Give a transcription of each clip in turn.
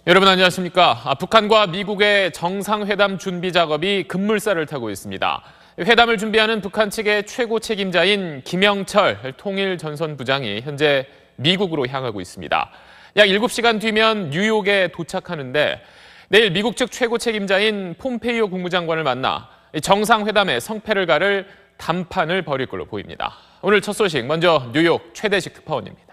여러분 안녕하십니까? 북한과 미국의 정상회담 준비 작업이 급물살을 타고 있습니다. 회담을 준비하는 북한 측의 최고 책임자인 김영철 통일전선부장이 현재 미국으로 향하고 있습니다. 약 7시간 뒤면 뉴욕에 도착하는데 내일 미국 측 최고 책임자인 폼페이오 국무장관을 만나 정상회담의 성패를 가를 담판을 벌일 걸로 보입니다. 오늘 첫 소식 먼저 뉴욕 최대식 특파원입니다.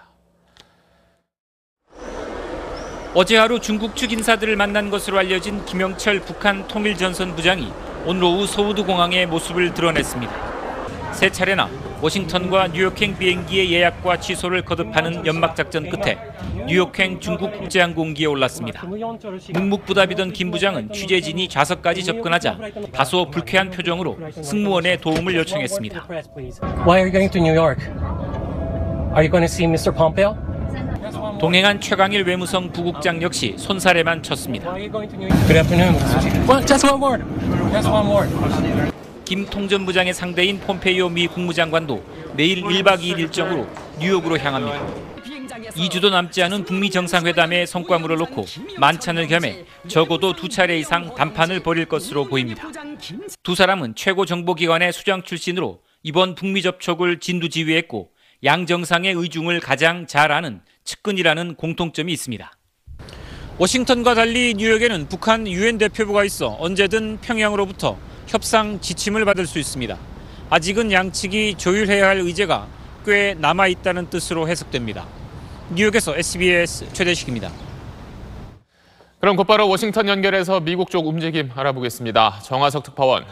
어제 하루 중국 측 인사들을 만난 것으로 알려진 김영철 북한 통일전선부장이 오늘 오후 서우드 공항에 모습을 드러냈습니다. 세 차례나 워싱턴과 뉴욕행 비행기의 예약과 취소를 거듭하는 연막작전 끝에 뉴욕행 중국 국제항공기에 올랐습니다. 묵묵부답이던 김 부장은 취재진이 좌석까지 접근하자 다소 불쾌한 표정으로 승무원의 도움을 요청했습니다. Why are you going to New York? Are you going to see Mr. Pompeo? 동행한 최강일 외무성 부국장 역시 손사래만 쳤습니다. Good afternoon. Just one word. Just one word. 김 통전부장의 상대인 폼페이오 미 국무장관도 내일 1박 2일 일정으로 뉴욕으로 향합니다. 2주도 남지 않은 북미 정상회담의 성과물을 놓고 만찬을 겸해 적어도 2차례 이상 담판을 벌일 것으로 보입니다. 두 사람은 최고 정보기관의 수장 출신으로 이번 북미 접촉을 진두지휘했고 양 정상의 의중을 가장 잘 아는 측근이라는 공통점이 있습니다. 워싱턴과 달리 뉴욕에는 북한 유엔 대표부가 있어 언제든 평양으로부터 협상 지침을 받을 수 있습니다. 아직은 양측이 조율해야 할 의제가 꽤 남아있다는 뜻으로 해석됩니다. 뉴욕에서 SBS 최대식입니다. 그럼 곧바로 워싱턴 연결해서 미국 쪽 움직임 알아보겠습니다. 정하석 특파원.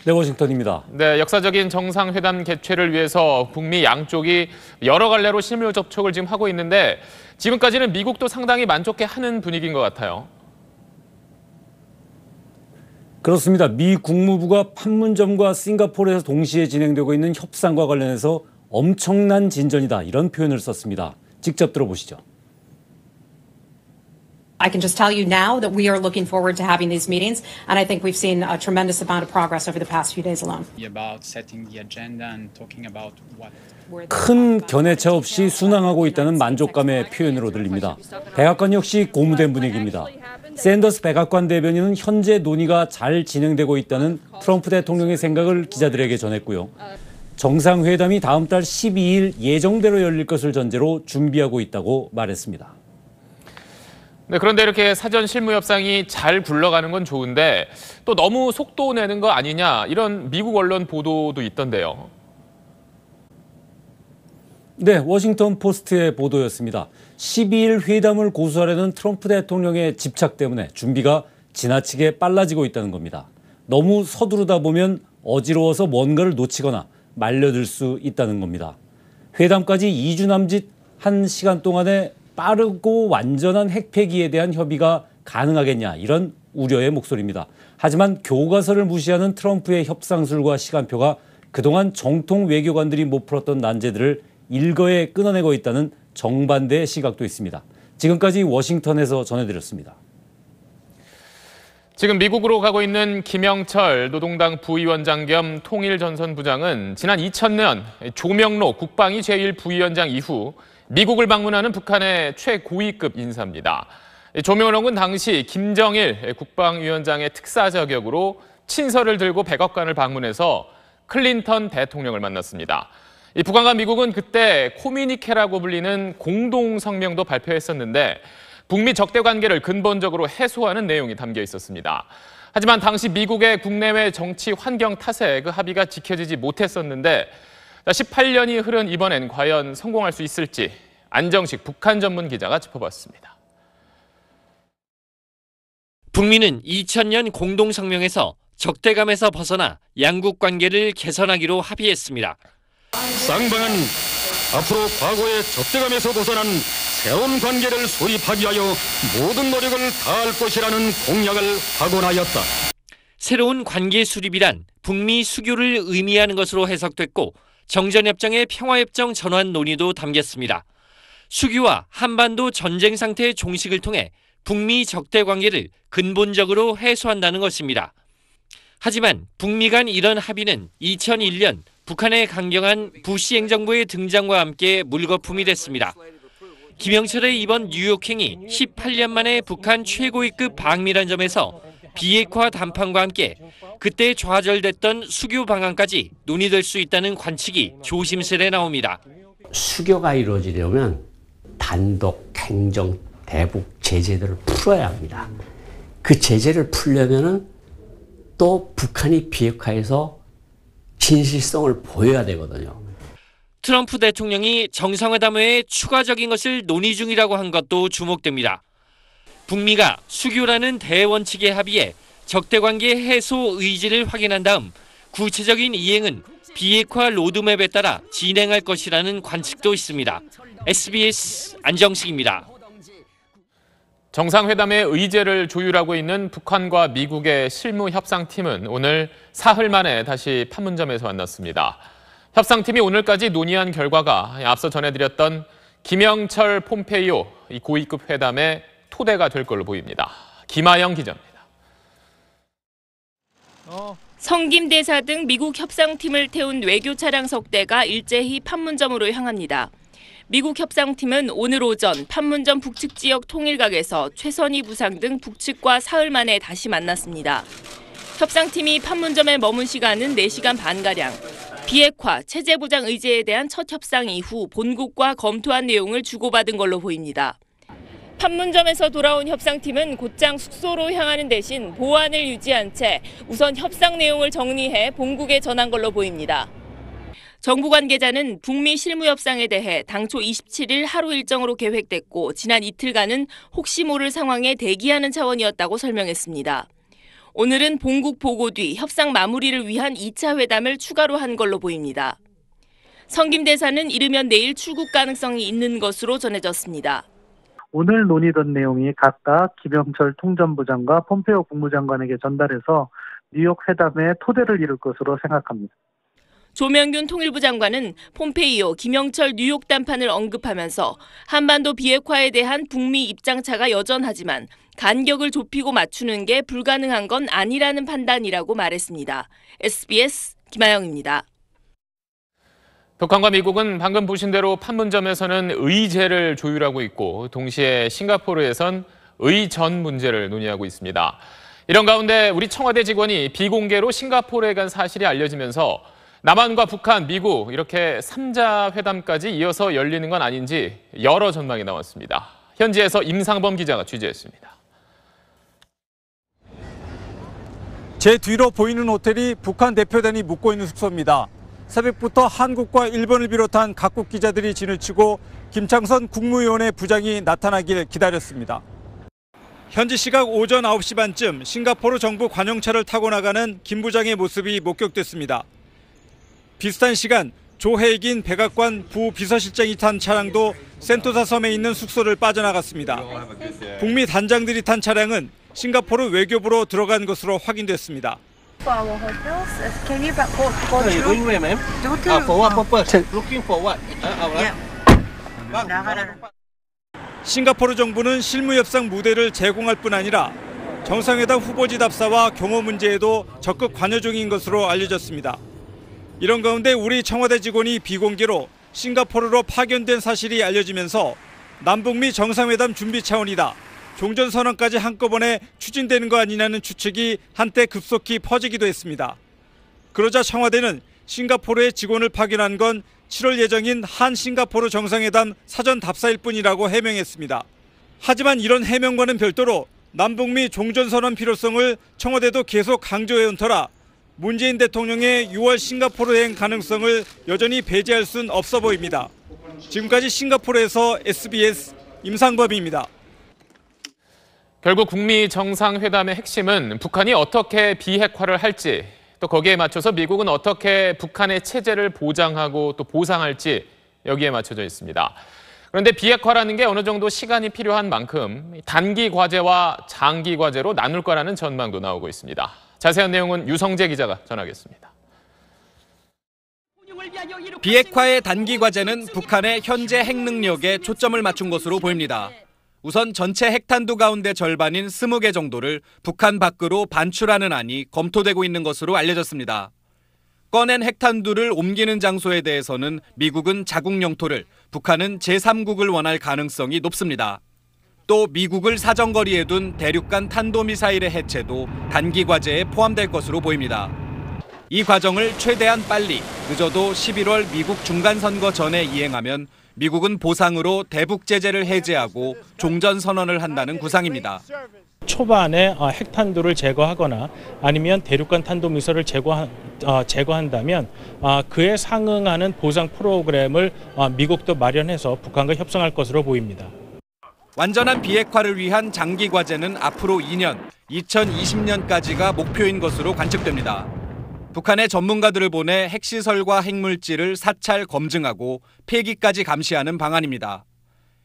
네, 워싱턴입니다. 네, 역사적인 정상회담 개최를 위해서 북미 양쪽이 여러 갈래로 실무 접촉을 지금 하고 있는데 지금까지는 미국도 상당히 만족해하는 분위기인 것 같아요. 그렇습니다. 미 국무부가 판문점과 싱가포르에서 동시에 진행되고 있는 협상과 관련해서 엄청난 진전이다 이런 표현을 썼습니다. 직접 들어보시죠. I can just tell you now that we are looking forward to having these meetings, and I think we've seen a tremendous amount of progress over the past few days alone. 큰 견해차 없이 순항하고 있다는 만족감의 표현으로 들립니다. 백악관 역시 고무된 분위기입니다. 샌더스 백악관 대변인은 현재 논의가 잘 진행되고 있다는 트럼프 대통령의 생각을 기자들에게 전했고요. 정상회담이 다음 달 12일 예정대로 열릴 것을 전제로 준비하고 있다고 말했습니다. 네, 그런데 이렇게 사전 실무 협상이 잘 굴러가는 건 좋은데 또 너무 속도 내는 거 아니냐 이런 미국 언론 보도도 있던데요. 네, 워싱턴 포스트의 보도였습니다. 12일 회담을 고수하려는 트럼프 대통령의 집착 때문에 준비가 지나치게 빨라지고 있다는 겁니다. 너무 서두르다 보면 어지러워서 뭔가를 놓치거나 말려들 수 있다는 겁니다. 회담까지 2주 남짓 한 시간 동안에 빠르고 완전한 핵폐기에 대한 협의가 가능하겠냐 이런 우려의 목소리입니다. 하지만 교과서를 무시하는 트럼프의 협상술과 시간표가 그동안 정통 외교관들이 못 풀었던 난제들을 일거에 끊어내고 있다는 정반대의 시각도 있습니다. 지금까지 워싱턴에서 전해드렸습니다. 지금 미국으로 가고 있는 김영철 노동당 부위원장 겸 통일전선부장은 지난 2000년 조명로 국방위 제1부위원장 이후 미국을 방문하는 북한의 최고위급 인사입니다. 조명록은 당시 김정일 국방위원장의 특사 자격으로 친서를 들고 백악관을 방문해서 클린턴 대통령을 만났습니다. 북한과 미국은 그때 코미니케라고 불리는 공동성명도 발표했었는데 북미 적대 관계를 근본적으로 해소하는 내용이 담겨 있었습니다. 하지만 당시 미국의 국내외 정치 환경 탓에 그 합의가 지켜지지 못했었는데 18년이 흐른 이번엔 과연 성공할 수 있을지 안정식 북한 전문 기자가 짚어봤습니다. 북미는 2000년 공동성명에서 적대감에서 벗어나 양국 관계를 개선하기로 합의했습니다. 쌍방은 앞으로 과거의 적대감에서 벗어난 새로운 관계를 수립하기 위하여 모든 노력을 다할 것이라는 공약을 하곤 하였다. 새로운 관계 수립이란 북미 수교를 의미하는 것으로 해석됐고 정전협정의 평화협정 전환 논의도 담겼습니다. 수교와 한반도 전쟁 상태의 종식을 통해 북미 적대 관계를 근본적으로 해소한다는 것입니다. 하지만 북미 간 이런 합의는 2001년 북한의 강경한 부시 행정부의 등장과 함께 물거품이 됐습니다. 김영철의 이번 뉴욕행이 18년 만에 북한 최고위급 방미란 점에서 비핵화 담판과 함께 그때 좌절됐던 수교 방안까지 논의될 수 있다는 관측이 조심스레 나옵니다. 수교가 이루어지려면 단독, 행정, 대북 제재들을 풀어야 합니다. 그 제재를 풀려면은 또 북한이 비핵화해서 진실성을 보여야 되거든요. 트럼프 대통령이 정상회담 외에 추가적인 것을 논의 중이라고 한 것도 주목됩니다. 북미가 수교라는 대원칙의 합의에 적대관계 해소 의지를 확인한 다음 구체적인 이행은 비핵화 로드맵에 따라 진행할 것이라는 관측도 있습니다. SBS 안정식입니다. 정상회담의 의제를 조율하고 있는 북한과 미국의 실무협상팀은 오늘 사흘 만에 다시 판문점에서 만났습니다. 협상팀이 오늘까지 논의한 결과가 앞서 전해드렸던 김영철 폼페이오 이 고위급 회담의 토대가 될 걸로 보입니다. 김아영 기자입니다. 성김 대사 등 미국 협상팀을 태운 외교 차량 석 대가 일제히 판문점으로 향합니다. 미국 협상팀은 오늘 오전 판문점 북측 지역 통일각에서 최선희 부상 등 북측과 사흘 만에 다시 만났습니다. 협상팀이 판문점에 머문 시간은 4시간 반가량. 비핵화, 체제 보장 의제에 대한 첫 협상 이후 본국과 검토한 내용을 주고받은 걸로 보입니다. 판문점에서 돌아온 협상팀은 곧장 숙소로 향하는 대신 보안을 유지한 채 우선 협상 내용을 정리해 본국에 전한 걸로 보입니다. 정부 관계자는 북미 실무협상에 대해 당초 27일 하루 일정으로 계획됐고 지난 이틀간은 혹시 모를 상황에 대기하는 차원이었다고 설명했습니다. 오늘은 본국 보고 뒤 협상 마무리를 위한 2차 회담을 추가로 한 걸로 보입니다. 성김 대사는 이르면 내일 출국 가능성이 있는 것으로 전해졌습니다. 오늘 논의된 내용이 각각 김영철 통전부장과 폼페이오 국무장관에게 전달해서 뉴욕 회담의 토대를 이룰 것으로 생각합니다. 조명균 통일부 장관은 폼페이오, 김영철 뉴욕 담판을 언급하면서 한반도 비핵화에 대한 북미 입장차가 여전하지만 간격을 좁히고 맞추는 게 불가능한 건 아니라는 판단이라고 말했습니다. SBS 김아영입니다. 북한과 미국은 방금 보신 대로 판문점에서는 의제를 조율하고 있고 동시에 싱가포르에선 의전 문제를 논의하고 있습니다. 이런 가운데 우리 청와대 직원이 비공개로 싱가포르에 간 사실이 알려지면서 남한과 북한, 미국 이렇게 3자 회담까지 이어서 열리는 건 아닌지 여러 전망이 나왔습니다. 현지에서 임상범 기자가 취재했습니다. 제 뒤로 보이는 호텔이 북한 대표단이 묵고 있는 숙소입니다. 새벽부터 한국과 일본을 비롯한 각국 기자들이 진을 치고 김창선 국무위원회 부장이 나타나길 기다렸습니다. 현지 시각 오전 9시 반쯤 싱가포르 정부 관용차를 타고 나가는 김 부장의 모습이 목격됐습니다. 비슷한 시간 조혜익인 백악관 부비서실장이 탄 차량도 센토사 섬에 있는 숙소를 빠져나갔습니다. 북미 단장들이 탄 차량은 싱가포르 외교부로 들어간 것으로 확인됐습니다. 싱가포르 정부는 실무협상 무대를 제공할 뿐 아니라 정상회담 후보지 답사와 경호 문제에도 적극 관여 중인 것으로 알려졌습니다. 이런 가운데 우리 청와대 직원이 비공개로 싱가포르로 파견된 사실이 알려지면서 남북미 정상회담 준비 차원이다. 종전선언까지 한꺼번에 추진되는 거 아니냐는 추측이 한때 급속히 퍼지기도 했습니다. 그러자 청와대는 싱가포르에 직원을 파견한 건 7월 예정인 한 싱가포르 정상회담 사전 답사일 뿐이라고 해명했습니다. 하지만 이런 해명과는 별도로 남북미 종전선언 필요성을 청와대도 계속 강조해온 터라 문재인 대통령의 6월 싱가포르 여행 가능성을 여전히 배제할 순 없어 보입니다. 지금까지 싱가포르에서 SBS 임상범입니다. 결국 북미 정상회담의 핵심은 북한이 어떻게 비핵화를 할지 또 거기에 맞춰서 미국은 어떻게 북한의 체제를 보장하고 또 보상할지 여기에 맞춰져 있습니다. 그런데 비핵화라는 게 어느 정도 시간이 필요한 만큼 단기 과제와 장기 과제로 나눌 거라는 전망도 나오고 있습니다. 자세한 내용은 유성재 기자가 전하겠습니다. 비핵화의 단기 과제는 북한의 현재 핵 능력에 초점을 맞춘 것으로 보입니다. 우선 전체 핵탄두 가운데 절반인 20개 정도를 북한 밖으로 반출하는 안이 검토되고 있는 것으로 알려졌습니다. 꺼낸 핵탄두를 옮기는 장소에 대해서는 미국은 자국 영토를, 북한은 제3국을 원할 가능성이 높습니다. 또 미국을 사정거리에 둔 대륙간 탄도미사일의 해체도 단기 과제에 포함될 것으로 보입니다. 이 과정을 최대한 빨리, 늦어도 11월 미국 중간선거 전에 이행하면 미국은 보상으로 대북 제재를 해제하고 종전 선언을 한다는 구상입니다. 초반에 핵탄두를 제거하거나 아니면 대륙간 탄도미사일을 제거한다면 그에 상응하는 보상 프로그램을 미국도 마련해서 북한과 협상할 것으로 보입니다. 완전한 비핵화를 위한 장기 과제는 앞으로 2년, 2020년까지가 목표인 것으로 관측됩니다. 북한의 전문가들을 보내 핵시설과 핵물질을 사찰 검증하고 폐기까지 감시하는 방안입니다.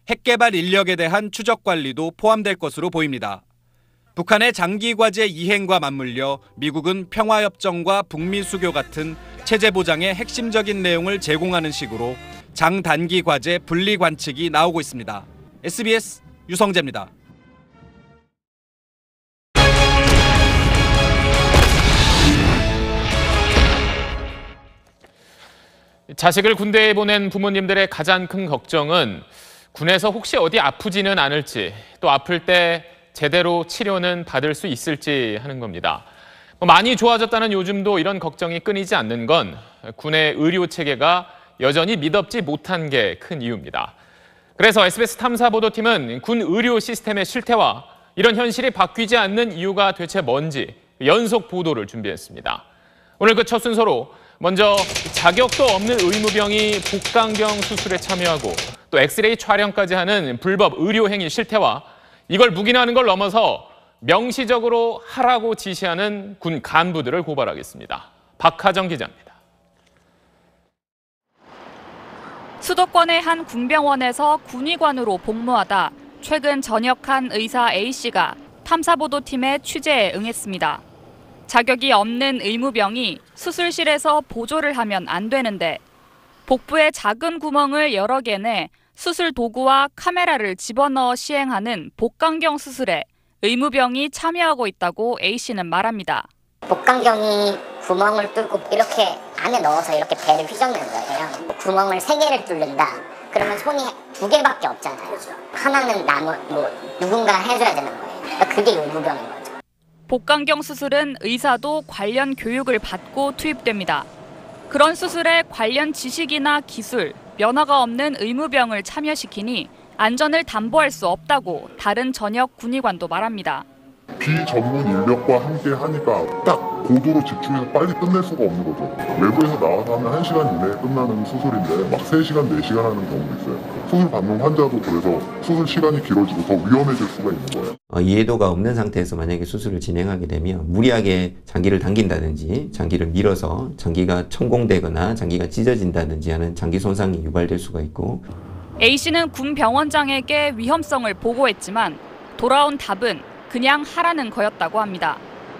핵개발 인력에 대한 추적 관리도 포함될 것으로 보입니다. 북한의 장기 과제 이행과 맞물려 미국은 평화협정과 북미 수교 같은 체제 보장의 핵심적인 내용을 제공하는 식으로 장단기 과제 분리 관측이 나오고 있습니다. SBS 유성재입니다. 자식을 군대에 보낸 부모님들의 가장 큰 걱정은 군에서 혹시 어디 아프지는 않을지, 또 아플 때 제대로 치료는 받을 수 있을지 하는 겁니다. 많이 좋아졌다는 요즘도 이런 걱정이 끊이지 않는 건 군의 의료 체계가 여전히 믿업지 못한 게 큰 이유입니다. 그래서 SBS 탐사보도팀은 군 의료 시스템의 실태와 이런 현실이 바뀌지 않는 이유가 대체 뭔지 연속 보도를 준비했습니다. 오늘 그 첫 순서로 먼저 자격도 없는 의무병이 복강경 수술에 참여하고 또 엑스레이 촬영까지 하는 불법 의료 행위 실태와 이걸 묵인하는 걸 넘어서 명시적으로 하라고 지시하는 군 간부들을 고발하겠습니다. 박하정 기자입니다. 수도권의 한 군병원에서 군의관으로 복무하다 최근 전역한 의사 A씨가 탐사보도팀의 취재에 응했습니다. 자격이 없는 의무병이 수술실에서 보조를 하면 안 되는데 복부에 작은 구멍을 여러 개 내 수술 도구와 카메라를 집어넣어 시행하는 복강경 수술에 의무병이 참여하고 있다고 A씨는 말합니다. 복강경이 구멍을 뚫고 이렇게 안에 넣어서 이렇게 배를 휘젓는 거예요. 구멍을 3개를 뚫는다. 그러면 손이 2개밖에 없잖아요. 하나는 누군가 해줘야 되는 거예요. 그러니까 그게 의무병인 거죠. 복강경 수술은 의사도 관련 교육을 받고 투입됩니다. 그런 수술에 관련 지식이나 기술, 면허가 없는 의무병을 참여시키니 안전을 담보할 수 없다고 다른 전역 군의관도 말합니다. 비전문 인력과 함께 하니까 딱 고도로 집중해서 빨리 끝낼 수가 없는 거죠. 외부에서 나와서 하면 1시간 이내에 끝나는 수술인데 막 3시간, 4시간 하는 경우도 있어요. 수술 받는 환자도 그래서 수술 시간이 길어지고 더 위험해질 수가 있는 거예요. 이해도가 없는 상태에서 만약에 수술을 진행하게 되면 무리하게 장기를 당긴다든지 장기를 밀어서 장기가 천공되거나 장기가 찢어진다든지 하는 장기 손상이 유발될 수가 있고 A씨는 군 병원장에게 위험성을 보고했지만 돌아온 답은 그냥 하라는 거였다고 합니다.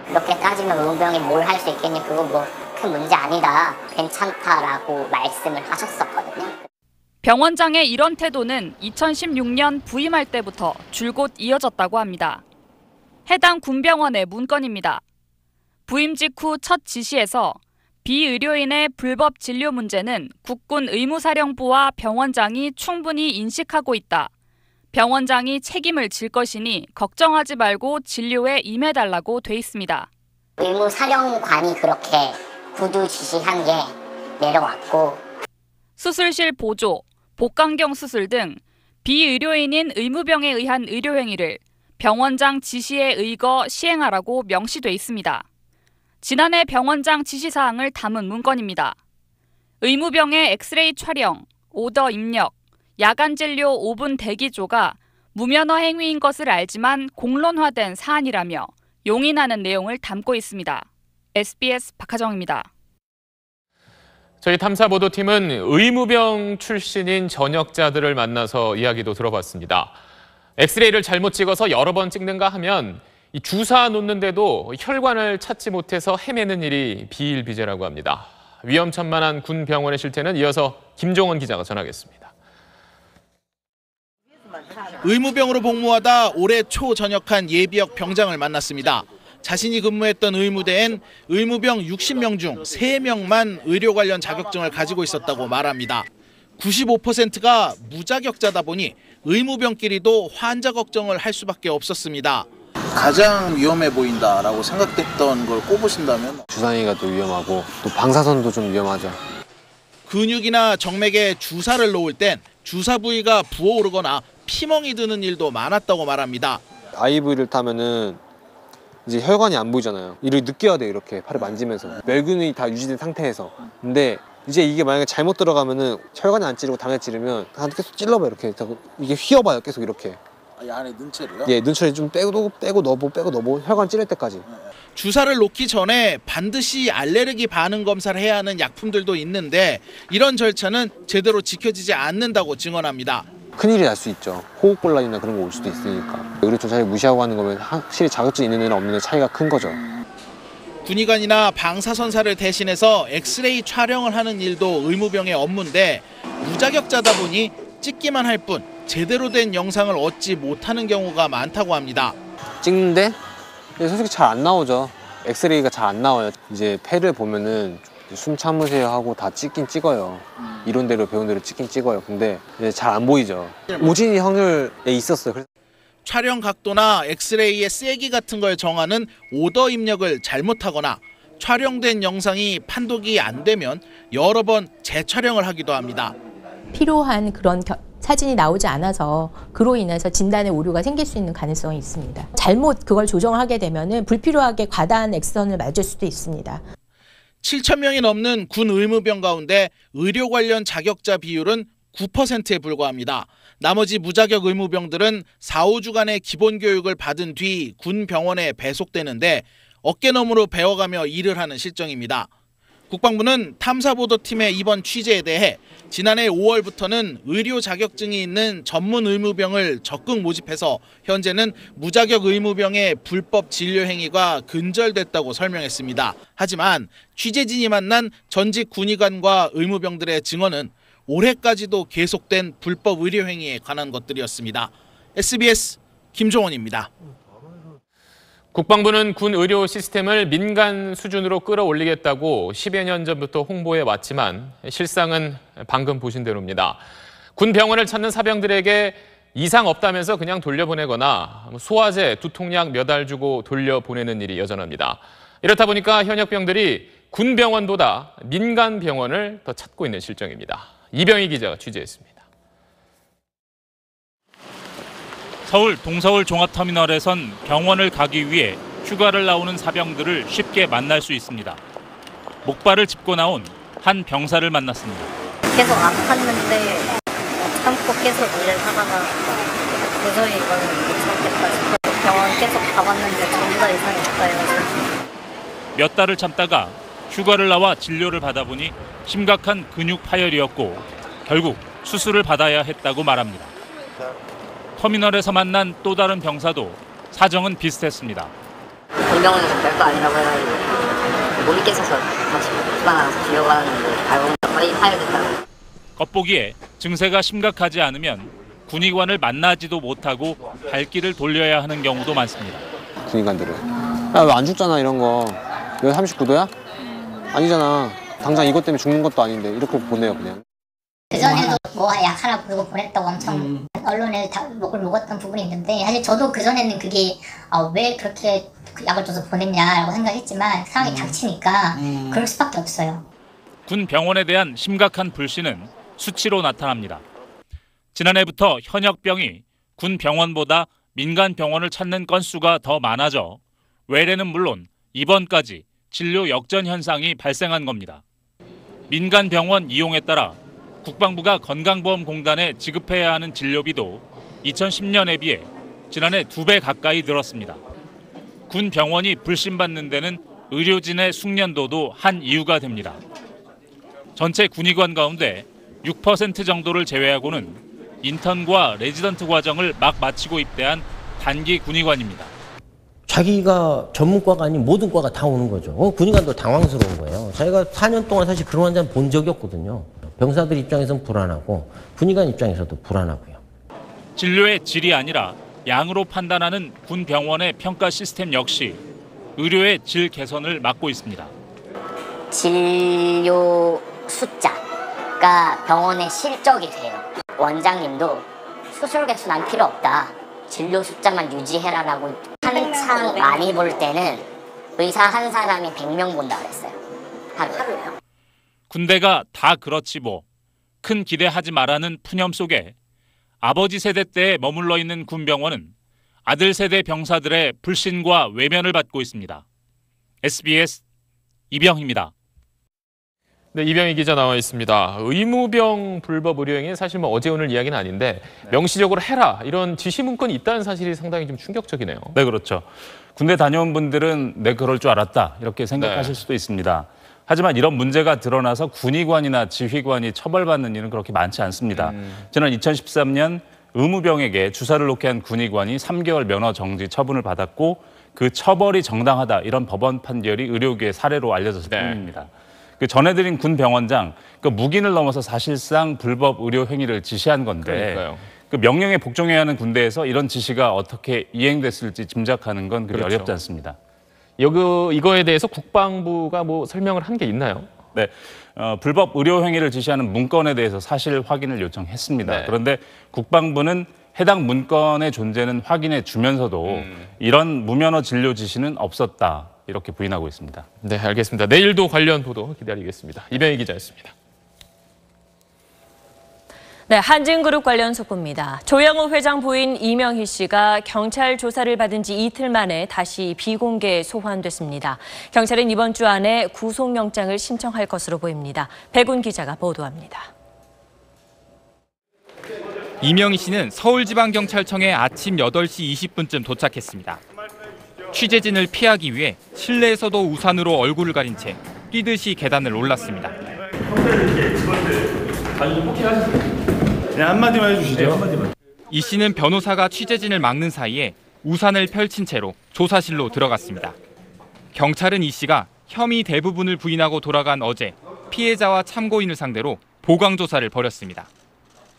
이렇게 따지면 의무병이 뭘 할 수 있겠니? 그거 뭐 큰 문제 아니다. 괜찮다라고 말씀을 하셨었거든요. 병원장의 이런 태도는 2016년 부임할 때부터 줄곧 이어졌다고 합니다. 해당 군병원의 문건입니다. 부임 직후 첫 지시에서 비의료인의 불법 진료 문제는 국군 의무사령부와 병원장이 충분히 인식하고 있다. 병원장이 책임을 질 것이니 걱정하지 말고 진료에 임해달라고 돼 있습니다. 의무사령관이 그렇게 구두 지시한 게 내려왔고 수술실 보조, 복강경 수술 등 비의료인인 의무병에 의한 의료행위를 병원장 지시에 의거 시행하라고 명시돼 있습니다. 지난해 병원장 지시사항을 담은 문건입니다. 의무병의 엑스레이 촬영, 오더 입력, 야간 진료 5분 대기조가 무면허 행위인 것을 알지만 공론화된 사안이라며 용인하는 내용을 담고 있습니다. SBS 박하정입니다. 저희 탐사보도팀은 의무병 출신인 전역자들을 만나서 이야기도 들어봤습니다. 엑스레이를 잘못 찍어서 여러 번 찍는가 하면 이 주사 놓는데도 혈관을 찾지 못해서 헤매는 일이 비일비재라고 합니다. 위험천만한 군 병원의 실태는 이어서 김종원 기자가 전하겠습니다. 의무병으로 복무하다 올해 초 전역한 예비역 병장을 만났습니다. 자신이 근무했던 의무대엔 의무병 60명 중 3명만 의료 관련 자격증을 가지고 있었다고 말합니다. 95%가 무자격자다 보니 의무병끼리도 환자 걱정을 할 수밖에 없었습니다. 가장 위험해 보인다라고 생각됐던 걸 꼽으신다면? 주사위가 또 위험하고 또 방사선도 좀 위험하죠. 근육이나 정맥에 주사를 놓을 땐 주사 부위가 부어오르거나 피멍이 드는 일도 많았다고 말합니다. IV를 타면은 이제 혈관이 안 보이잖아요. 이를 느껴야 돼요. 이렇게 팔을 만지면서 멸균이 다 유지된 상태에서. 근데 이제 이게 만약에 잘못 들어가면은 혈관이 안 찌르고 당에 찌르면 계속 찔러봐요. 이렇게 이게 휘어봐요. 계속 이렇게. 이 안에 눈체를요? 예, 눈체를 좀 빼고 넣고 혈관 찌를 때까지. 주사를 놓기 전에 반드시 알레르기 반응 검사를 해야 하는 약품들도 있는데 이런 절차는 제대로 지켜지지 않는다고 증언합니다. 큰일이 날 수 있죠. 호흡곤란이나 그런 거 올 수도 있으니까. 의료조사를 무시하고 하는 거면 확실히 자격증 있는 애랑 없는 애 차이가 큰 거죠. 군의관이나 방사선사를 대신해서 엑스레이 촬영을 하는 일도 의무병의 업무인데 무자격자다 보니 찍기만 할 뿐 제대로 된 영상을 얻지 못하는 경우가 많다고 합니다. 찍는데 솔직히 잘 안 나오죠. 엑스레이가 잘 안 나와요. 이제 폐를 보면은 숨 참으세요 하고 다 찍긴 찍어요. 이론대로 배운 대로 찍긴 찍어요. 근데 잘 안 보이죠. 오진이 확률에 있었어요. 촬영 각도나 엑스레이의 세기 같은 걸 정하는 오더 입력을 잘못하거나 촬영된 영상이 판독이 안 되면 여러 번 재촬영을 하기도 합니다. 필요한 그런 사진이 나오지 않아서 그로 인해서 진단의 오류가 생길 수 있는 가능성이 있습니다. 잘못 그걸 조정하게 되면은 불필요하게 과다한 액선을 맞을 수도 있습니다. 7,000명이 넘는 군 의무병 가운데 의료 관련 자격자 비율은 9%에 불과합니다. 나머지 무자격 의무병들은 4, 5주간의 기본 교육을 받은 뒤 군 병원에 배속되는데 어깨너머로 배워가며 일을 하는 실정입니다. 국방부는 탐사보도팀의 이번 취재에 대해 지난해 5월부터는 의료 자격증이 있는 전문 의무병을 적극 모집해서 현재는 무자격 의무병의 불법 진료 행위가 근절됐다고 설명했습니다. 하지만 취재진이 만난 전직 군의관과 의무병들의 증언은 올해까지도 계속된 불법 의료 행위에 관한 것들이었습니다. SBS 김종원입니다. 국방부는 군 의료 시스템을 민간 수준으로 끌어올리겠다고 10여 년 전부터 홍보해 왔지만 실상은 방금 보신 대로입니다. 군 병원을 찾는 사병들에게 이상 없다면서 그냥 돌려보내거나 소화제, 두통약 몇 알 주고 돌려보내는 일이 여전합니다. 이렇다 보니까 현역병들이 군 병원보다 민간 병원을 더 찾고 있는 실정입니다. 이병희 기자가 취재했습니다. 서울 동서울 종합터미널에선 병원을 가기 위해 휴가를 나오는 사병들을 쉽게 만날 수 있습니다. 목발을 짚고 나온 한 병사를 만났습니다. 계속 아팠는데 참고 계속 일을 하다가 도저히 이걸 못 참겠다 싶어서 병원 계속 가봤는데 전부 다 이상이 없어요. 몇 달을 참다가 휴가를 나와 진료를 받아보니 심각한 근육 파열이었고 결국 수술을 받아야 했다고 말합니다. 터미널에서 만난 또 다른 병사도 사정은 비슷했습니다. 군병원에서 별거 아니라고 해가지고 몸이 깨져서 다시 휴가 나가서 진료 받았는데 알고 보니까 거의 파열됐다고. 겉보기에 증세가 심각하지 않으면 군의관을 만나지도 못하고 발길을 돌려야 하는 경우도 많습니다. 군의관들은 야, 왜 안 죽잖아 이런 거. 왜 39도야? 아니잖아. 당장 이것 때문에 죽는 것도 아닌데 이렇게 보내요 그냥. 그전에도 뭐 약 하나 그거 보냈다고 엄청 언론에 다 욕을 먹었던 부분이 있는데 사실 저도 그전에는 그게 왜 그렇게 약을 줘서 보냈냐라고 생각했지만 상황이 닥치니까 그럴 수밖에 없어요. 군 병원에 대한 심각한 불신은 수치로 나타납니다. 지난해부터 현역병이 군 병원보다 민간 병원을 찾는 건수가 더 많아져 외래는 물론 입원까지 진료 역전 현상이 발생한 겁니다. 민간 병원 이용에 따라 국방부가 건강보험공단에 지급해야 하는 진료비도 2010년에 비해 지난해 2배 가까이 늘었습니다. 군 병원이 불신받는 데는 의료진의 숙련도도 한 이유가 됩니다. 전체 군의관 가운데 6% 정도를 제외하고는 인턴과 레지던트 과정을 막 마치고 입대한 단기 군의관입니다. 자기가 전문과가 아닌 모든 과가 다 오는 거죠. 군의관도 당황스러운 거예요. 자기가 4년 동안 사실 그런 환자는 본 적이 없거든요. 병사들 입장에서는 불안하고 군의관 입장에서도 불안하고요. 진료의 질이 아니라 양으로 판단하는 군 병원의 평가 시스템 역시 의료의 질 개선을 막고 있습니다. 진료 숫자가 병원에 실적이 돼요. 원장님도 수술 개수는 필요 없다. 진료 숫자만 유지해라라고 한창 많이 볼 때는 의사 한 사람이 100명 본다 그랬어요. 하루에요. 군대가 다 그렇지 뭐. 큰 기대하지 마라는 푸념 속에 아버지 세대 때에 머물러 있는 군병원은 아들 세대 병사들의 불신과 외면을 받고 있습니다. SBS 이병희입니다. 네, 이병희 기자 나와 있습니다. 의무병 불법 의료행위 사실 뭐 어제 오늘 이야기는 아닌데 명시적으로 해라 이런 지시 문건이 있다는 사실이 상당히 좀 충격적이네요. 네, 그렇죠. 군대 다녀온 분들은 내 그럴 줄 알았다 이렇게 생각하실 수도 있습니다. 하지만 이런 문제가 드러나서 군의관이나 지휘관이 처벌받는 일은 그렇게 많지 않습니다. 지난 2013년 의무병에게 주사를 놓게 한 군의관이 3개월 면허 정지 처분을 받았고 그 처벌이 정당하다 이런 법원 판결이 의료계의 사례로 알려졌을 뿐입니다. 그 전해드린 군 병원장 그 묵인을 넘어서 사실상 불법 의료 행위를 지시한 건데 그러니까요. 그 명령에 복종해야 하는 군대에서 이런 지시가 어떻게 이행됐을지 짐작하는 건 그리 어렵지 않습니다. 이거에 대해서 국방부가 뭐 설명을 한 게 있나요? 네, 불법 의료 행위를 지시하는 문건에 대해서 사실 확인을 요청했습니다. 그런데 국방부는 해당 문건의 존재는 확인해 주면서도 이런 무면허 진료 지시는 없었다 이렇게 부인하고 있습니다. 네, 알겠습니다. 내일도 관련 보도 기다리겠습니다. 이병희 기자였습니다. 네, 한진그룹 관련 속보입니다. 조양호 회장 부인 이명희 씨가 경찰 조사를 받은 지 이틀 만에 다시 비공개 소환됐습니다. 경찰은 이번 주 안에 구속영장을 신청할 것으로 보입니다. 백운 기자가 보도합니다. 이명희 씨는 서울지방경찰청에 아침 8시 20분쯤 도착했습니다. 취재진을 피하기 위해 실내에서도 우산으로 얼굴을 가린 채 뛰듯이 계단을 올랐습니다. 네, 한마디만 해주시죠. 이 씨는 변호사가 취재진을 막는 사이에 우산을 펼친 채로 조사실로 들어갔습니다. 경찰은 이 씨가 혐의 대부분을 부인하고 돌아간 어제 피해자와 참고인을 상대로 보강 조사를 벌였습니다.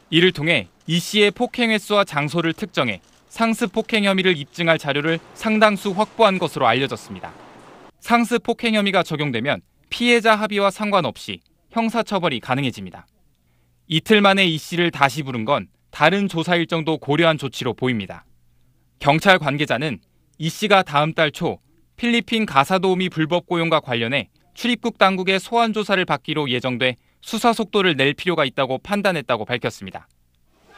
이를 통해 이 씨의 폭행 횟수와 장소를 특정해 상습 폭행 혐의를 입증할 자료를 상당수 확보한 것으로 알려졌습니다. 상습 폭행 혐의가 적용되면 피해자 합의와 상관없이 형사처벌이 가능해집니다. 이틀 만에 이 씨를 다시 부른 건 다른 조사 일정도 고려한 조치로 보입니다. 경찰 관계자는 이 씨가 다음 달 초 필리핀 가사도우미 불법 고용과 관련해 출입국 당국의 소환 조사를 받기로 예정돼 수사 속도를 낼 필요가 있다고 판단했다고 밝혔습니다.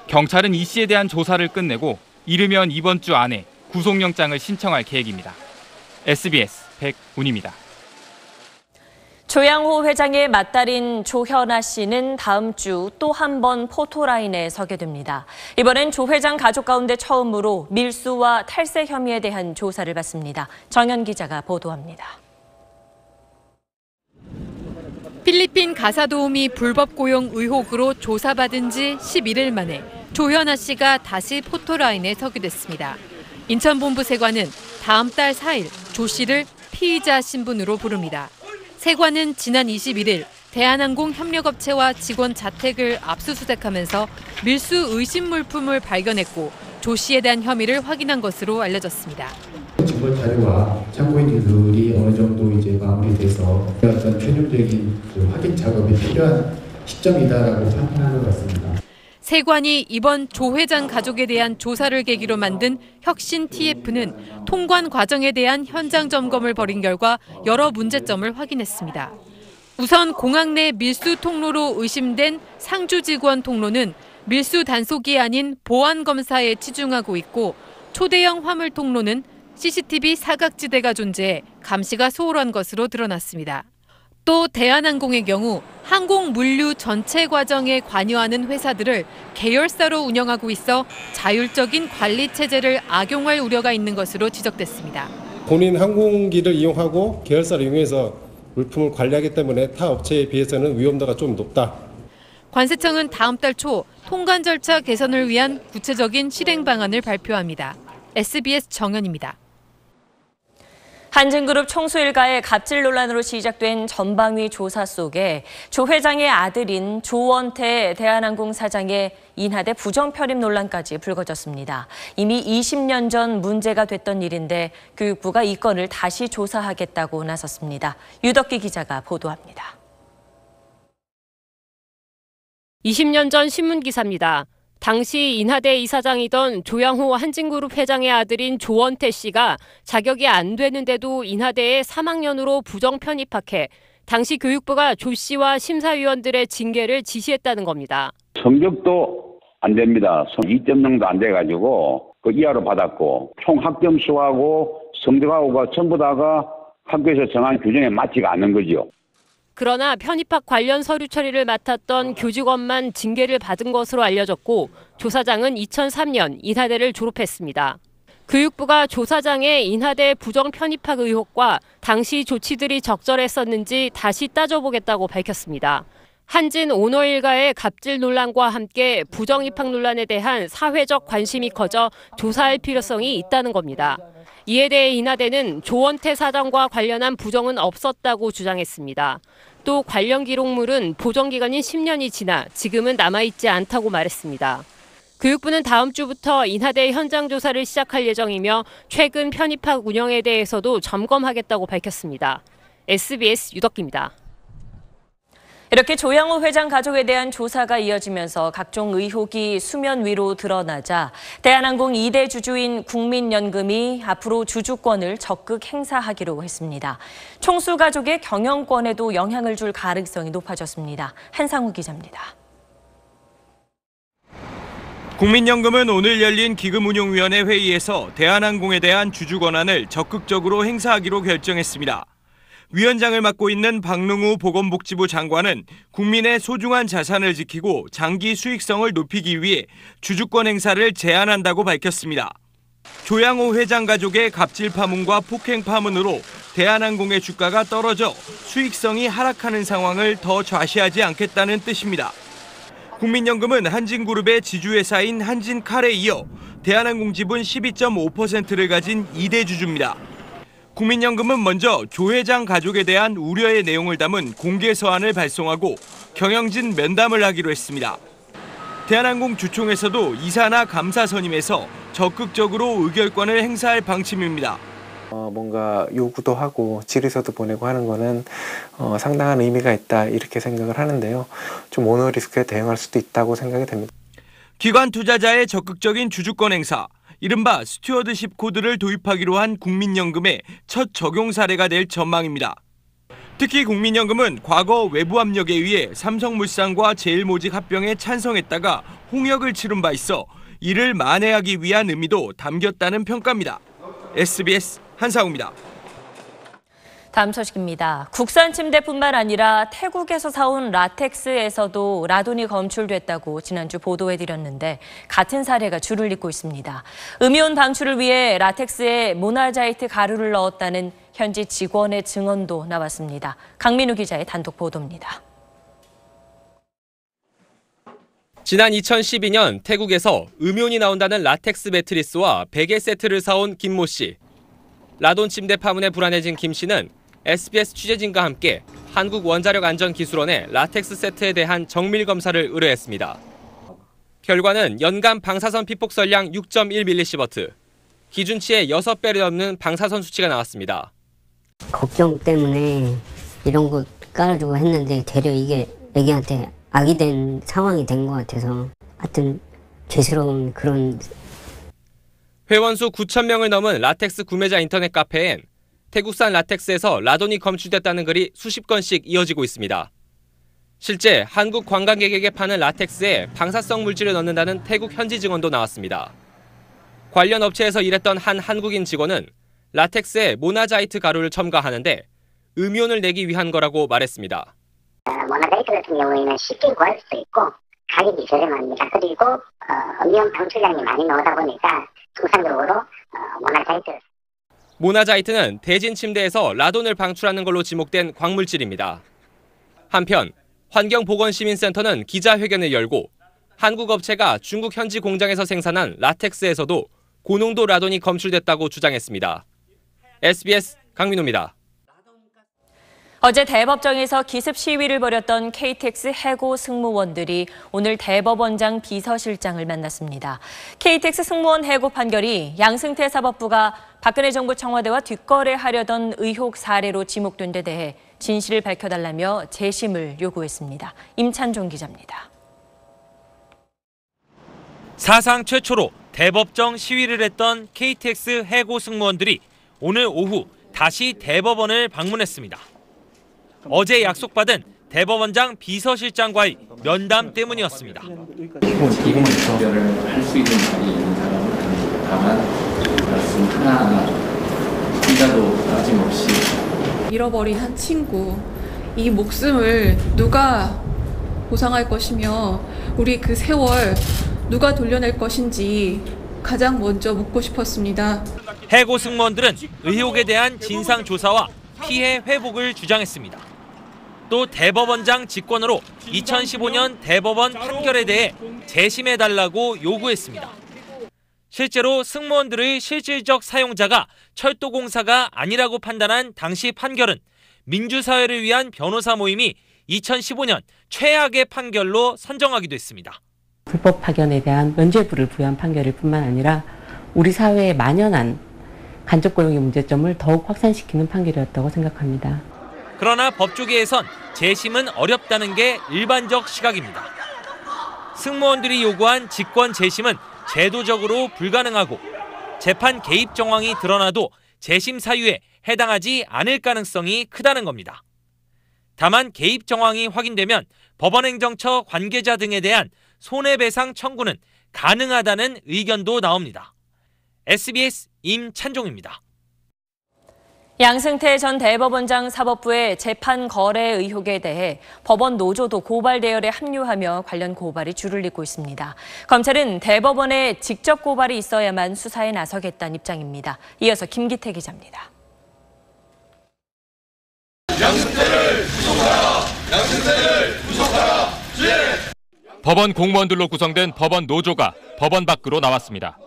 경찰은 이 씨에 대한 조사를 끝내고 이르면 이번 주 안에 구속영장을 신청할 계획입니다. SBS 백운입니다. 조양호 회장의 맏딸인 조현아 씨는 다음 주 또 한 번 포토라인에 서게 됩니다. 이번엔 조 회장 가족 가운데 처음으로 밀수와 탈세 혐의에 대한 조사를 받습니다. 정현 기자가 보도합니다. 필리핀 가사도우미 불법 고용 의혹으로 조사받은 지 11일 만에 조현아 씨가 다시 포토라인에 서게 됐습니다. 인천본부 세관은 다음 달 4일 조 씨를 피의자 신분으로 부릅니다. 세관은 지난 21일 대한항공 협력업체와 직원 자택을 압수수색하면서 밀수 의심 물품을 발견했고 조 씨에 대한 혐의를 확인한 것으로 알려졌습니다. 증거 자료와 참고인들이 어느 정도 이제 마무리돼서 어떤 최종적인 확인 작업이 필요한 시점이다라고 판단한 것 같습니다. 세관이 이번 조 회장 가족에 대한 조사를 계기로 만든 혁신 TF는 통관 과정에 대한 현장 점검을 벌인 결과 여러 문제점을 확인했습니다. 우선 공항 내 밀수 통로로 의심된 상주 직원 통로는 밀수 단속이 아닌 보안 검사에 치중하고 있고 초대형 화물 통로는 CCTV 사각지대가 존재해 감시가 소홀한 것으로 드러났습니다. 또 대한항공의 경우 항공 물류 전체 과정에 관여하는 회사들을 계열사로 운영하고 있어 자율적인 관리 체제를 악용할 우려가 있는 것으로 지적됐습니다. 본인 항공기를 이용하고 계열사를 이용해서 물품을 관리하기 때문에 타 업체에 비해서는 위험도가 좀 높다. 관세청은 다음 달 초 통관 절차 개선을 위한 구체적인 실행 방안을 발표합니다. SBS 정현입니다. 한진그룹 총수 일가의 갑질 논란으로 시작된 전방위 조사 속에 조 회장의 아들인 조원태 대한항공 사장의 인하대 부정편입 논란까지 불거졌습니다. 이미 20년 전 문제가 됐던 일인데 교육부가 이 건을 다시 조사하겠다고 나섰습니다. 유덕기 기자가 보도합니다. 20년 전 신문기사입니다. 당시 인하대 이사장이던 조양호 한진그룹 회장의 아들인 조원태 씨가 자격이 안 되는데도 인하대에 3학년으로 부정 편입학해 당시 교육부가 조 씨와 심사위원들의 징계를 지시했다는 겁니다. 성적도 안 됩니다. 2.0도 안 돼가지고 그 이하로 받았고 총 학점 수하고 성적하고가 전부 다가 학교에서 정한 규정에 맞지가 않는 거죠. 그러나 편입학 관련 서류 처리를 맡았던 교직원만 징계를 받은 것으로 알려졌고 조 사장은 2003년 인하대를 졸업했습니다. 교육부가 조 사장의 인하대 부정 편입학 의혹과 당시 조치들이 적절했었는지 다시 따져보겠다고 밝혔습니다. 한진 오너 일가의 갑질 논란과 함께 부정 입학 논란에 대한 사회적 관심이 커져 조사할 필요성이 있다는 겁니다. 이에 대해 인하대는 조원태 사장과 관련한 부정은 없었다고 주장했습니다. 또 관련 기록물은 보정기간인 10년이 지나 지금은 남아있지 않다고 말했습니다. 교육부는 다음 주부터 인하대 현장 조사를 시작할 예정이며 최근 편입학 운영에 대해서도 점검하겠다고 밝혔습니다. SBS 유덕기입니다. 이렇게 조양호 회장 가족에 대한 조사가 이어지면서 각종 의혹이 수면 위로 드러나자 대한항공 2대 주주인 국민연금이 앞으로 주주권을 적극 행사하기로 했습니다. 총수 가족의 경영권에도 영향을 줄 가능성이 높아졌습니다. 한상우 기자입니다. 국민연금은 오늘 열린 기금운용위원회 회의에서 대한항공에 대한 주주 권한을 적극적으로 행사하기로 결정했습니다. 위원장을 맡고 있는 박능우 보건복지부 장관은 국민의 소중한 자산을 지키고 장기 수익성을 높이기 위해 주주권 행사를 제안한다고 밝혔습니다. 조양호 회장 가족의 갑질 파문과 폭행 파문으로 대한항공의 주가가 떨어져 수익성이 하락하는 상황을 더 좌시하지 않겠다는 뜻입니다. 국민연금은 한진그룹의 지주회사인 한진칼에 이어 대한항공 지분 12.5%를 가진 2대 주주입니다. 국민연금은 먼저 조 회장 가족에 대한 우려의 내용을 담은 공개 서한을 발송하고 경영진 면담을 하기로 했습니다. 대한항공 주총에서도 이사나 감사 선임에서 적극적으로 의결권을 행사할 방침입니다. 뭔가 요구도 하고 질의서도 보내고 하는 거는 상당한 의미가 있다 이렇게 생각을 하는데요. 좀 오너 리스크에 대응할 수도 있다고 생각이 됩니다. 기관 투자자의 적극적인 주주권 행사, 이른바 스튜어드십 코드를 도입하기로 한 국민연금의 첫 적용 사례가 될 전망입니다. 특히 국민연금은 과거 외부 압력에 의해 삼성물산과 제일모직 합병에 찬성했다가 홍역을 치른 바 있어 이를 만회하기 위한 의미도 담겼다는 평가입니다. SBS 한상우입니다. 다음 소식입니다. 국산 침대뿐만 아니라 태국에서 사온 라텍스에서도 라돈이 검출됐다고 지난주 보도해드렸는데 같은 사례가 줄을 잇고 있습니다. 음이온 방출을 위해 라텍스에 모나자이트 가루를 넣었다는 현지 직원의 증언도 나왔습니다. 강민우 기자의 단독 보도입니다. 지난 2012년 태국에서 음이온이 나온다는 라텍스 매트리스와 베개 세트를 사온 김모 씨. 라돈 침대 파문에 불안해진 김 씨는 SBS 취재진과 함께 한국원자력안전기술원에 라텍스 세트에 대한 정밀 검사를 의뢰했습니다. 결과는 연간 방사선 피폭설량 6.1mSv, 기준치의 6배를 넘는 방사선 수치가 나왔습니다. 걱정 때문에 이런 거 깔아주고 했는데 되려 이게 애기한테 악이 된 상황이 된 것 같아서 하여튼 죄스러운 그런. 회원수 9,000명을 넘은 라텍스 구매자 인터넷 카페엔 태국산 라텍스에서 라돈이 검출됐다는 글이 수십 건씩 이어지고 있습니다. 실제 한국 관광객에게 파는 라텍스에 방사성 물질을 넣는다는 태국 현지 증언도 나왔습니다. 관련 업체에서 일했던 한 한국인 직원은 라텍스에 모나자이트 가루를 첨가하는데 음이온을 내기 위한 거라고 말했습니다. 모나자이트 같은 경우에는 쉽게 구할 수도 있고 가격이 저렴합니다. 그리고 음이온 방출량이 많이 나오다 보니까 통상적으로 모나자이트. 모나자이트는 대진 침대에서 라돈을 방출하는 걸로 지목된 광물질입니다. 한편 환경보건시민센터는 기자회견을 열고 한국 업체가 중국 현지 공장에서 생산한 라텍스에서도 고농도 라돈이 검출됐다고 주장했습니다. SBS 강민호입니다. 어제 대법정에서 기습 시위를 벌였던 KTX 해고 승무원들이 오늘 대법원장 비서실장을 만났습니다. KTX 승무원 해고 판결이 양승태 사법부가 박근혜 정부 청와대와 뒷거래하려던 의혹 사례로 지목된 데 대해 진실을 밝혀달라며 재심을 요구했습니다. 임찬종 기자입니다. 사상 최초로 대법정 시위를 했던 KTX 해고 승무원들이 오늘 오후 다시 대법원을 방문했습니다. 어제 약속받은 대법원장 비서실장과의 면담 때문이었습니다. 기본 처벌을 할 수 있는 자리에 있는 사람은 다만 말씀 하나하나 한자도 빠짐없이 잃어버린 한 친구, 이 목숨을 누가 보상할 것이며 우리 그 세월 누가 돌려낼 것인지 가장 먼저 묻고 싶었습니다. 해고 승무원들은 의혹에 대한 진상조사와 피해 회복을 주장했습니다. 또 대법원장 직권으로 2015년 대법원 판결에 대해 재심해달라고 요구했습니다. 실제로 승무원들의 실질적 사용자가 철도공사가 아니라고 판단한 당시 판결은 민주사회를 위한 변호사 모임이 2015년 최악의 판결로 선정하기도 했습니다. 불법 파견에 대한 면죄부를 부여한 판결일 뿐만 아니라 우리 사회에 만연한 간접 고용의 문제점을 더욱 확산시키는 판결이었다고 생각합니다. 그러나 법조계에선 재심은 어렵다는 게 일반적 시각입니다. 승무원들이 요구한 직권 재심은 제도적으로 불가능하고 재판 개입 정황이 드러나도 재심 사유에 해당하지 않을 가능성이 크다는 겁니다. 다만 개입 정황이 확인되면 법원행정처 관계자 등에 대한 손해배상 청구는 가능하다는 의견도 나옵니다. SBS 임찬종입니다. 양승태 전 대법원장 사법부의 재판 거래 의혹에 대해 법원 노조도 고발 대열에 합류하며 관련 고발이 줄을 잇고 있습니다. 검찰은 대법원에 직접 고발이 있어야만 수사에 나서겠다는 입장입니다. 이어서 김기태 기자입니다. 양승태를 구속하라! 양승태를 구속하라! 법원 공무원들로 구성된 법원 노조가 법원 밖으로 나왔습니다.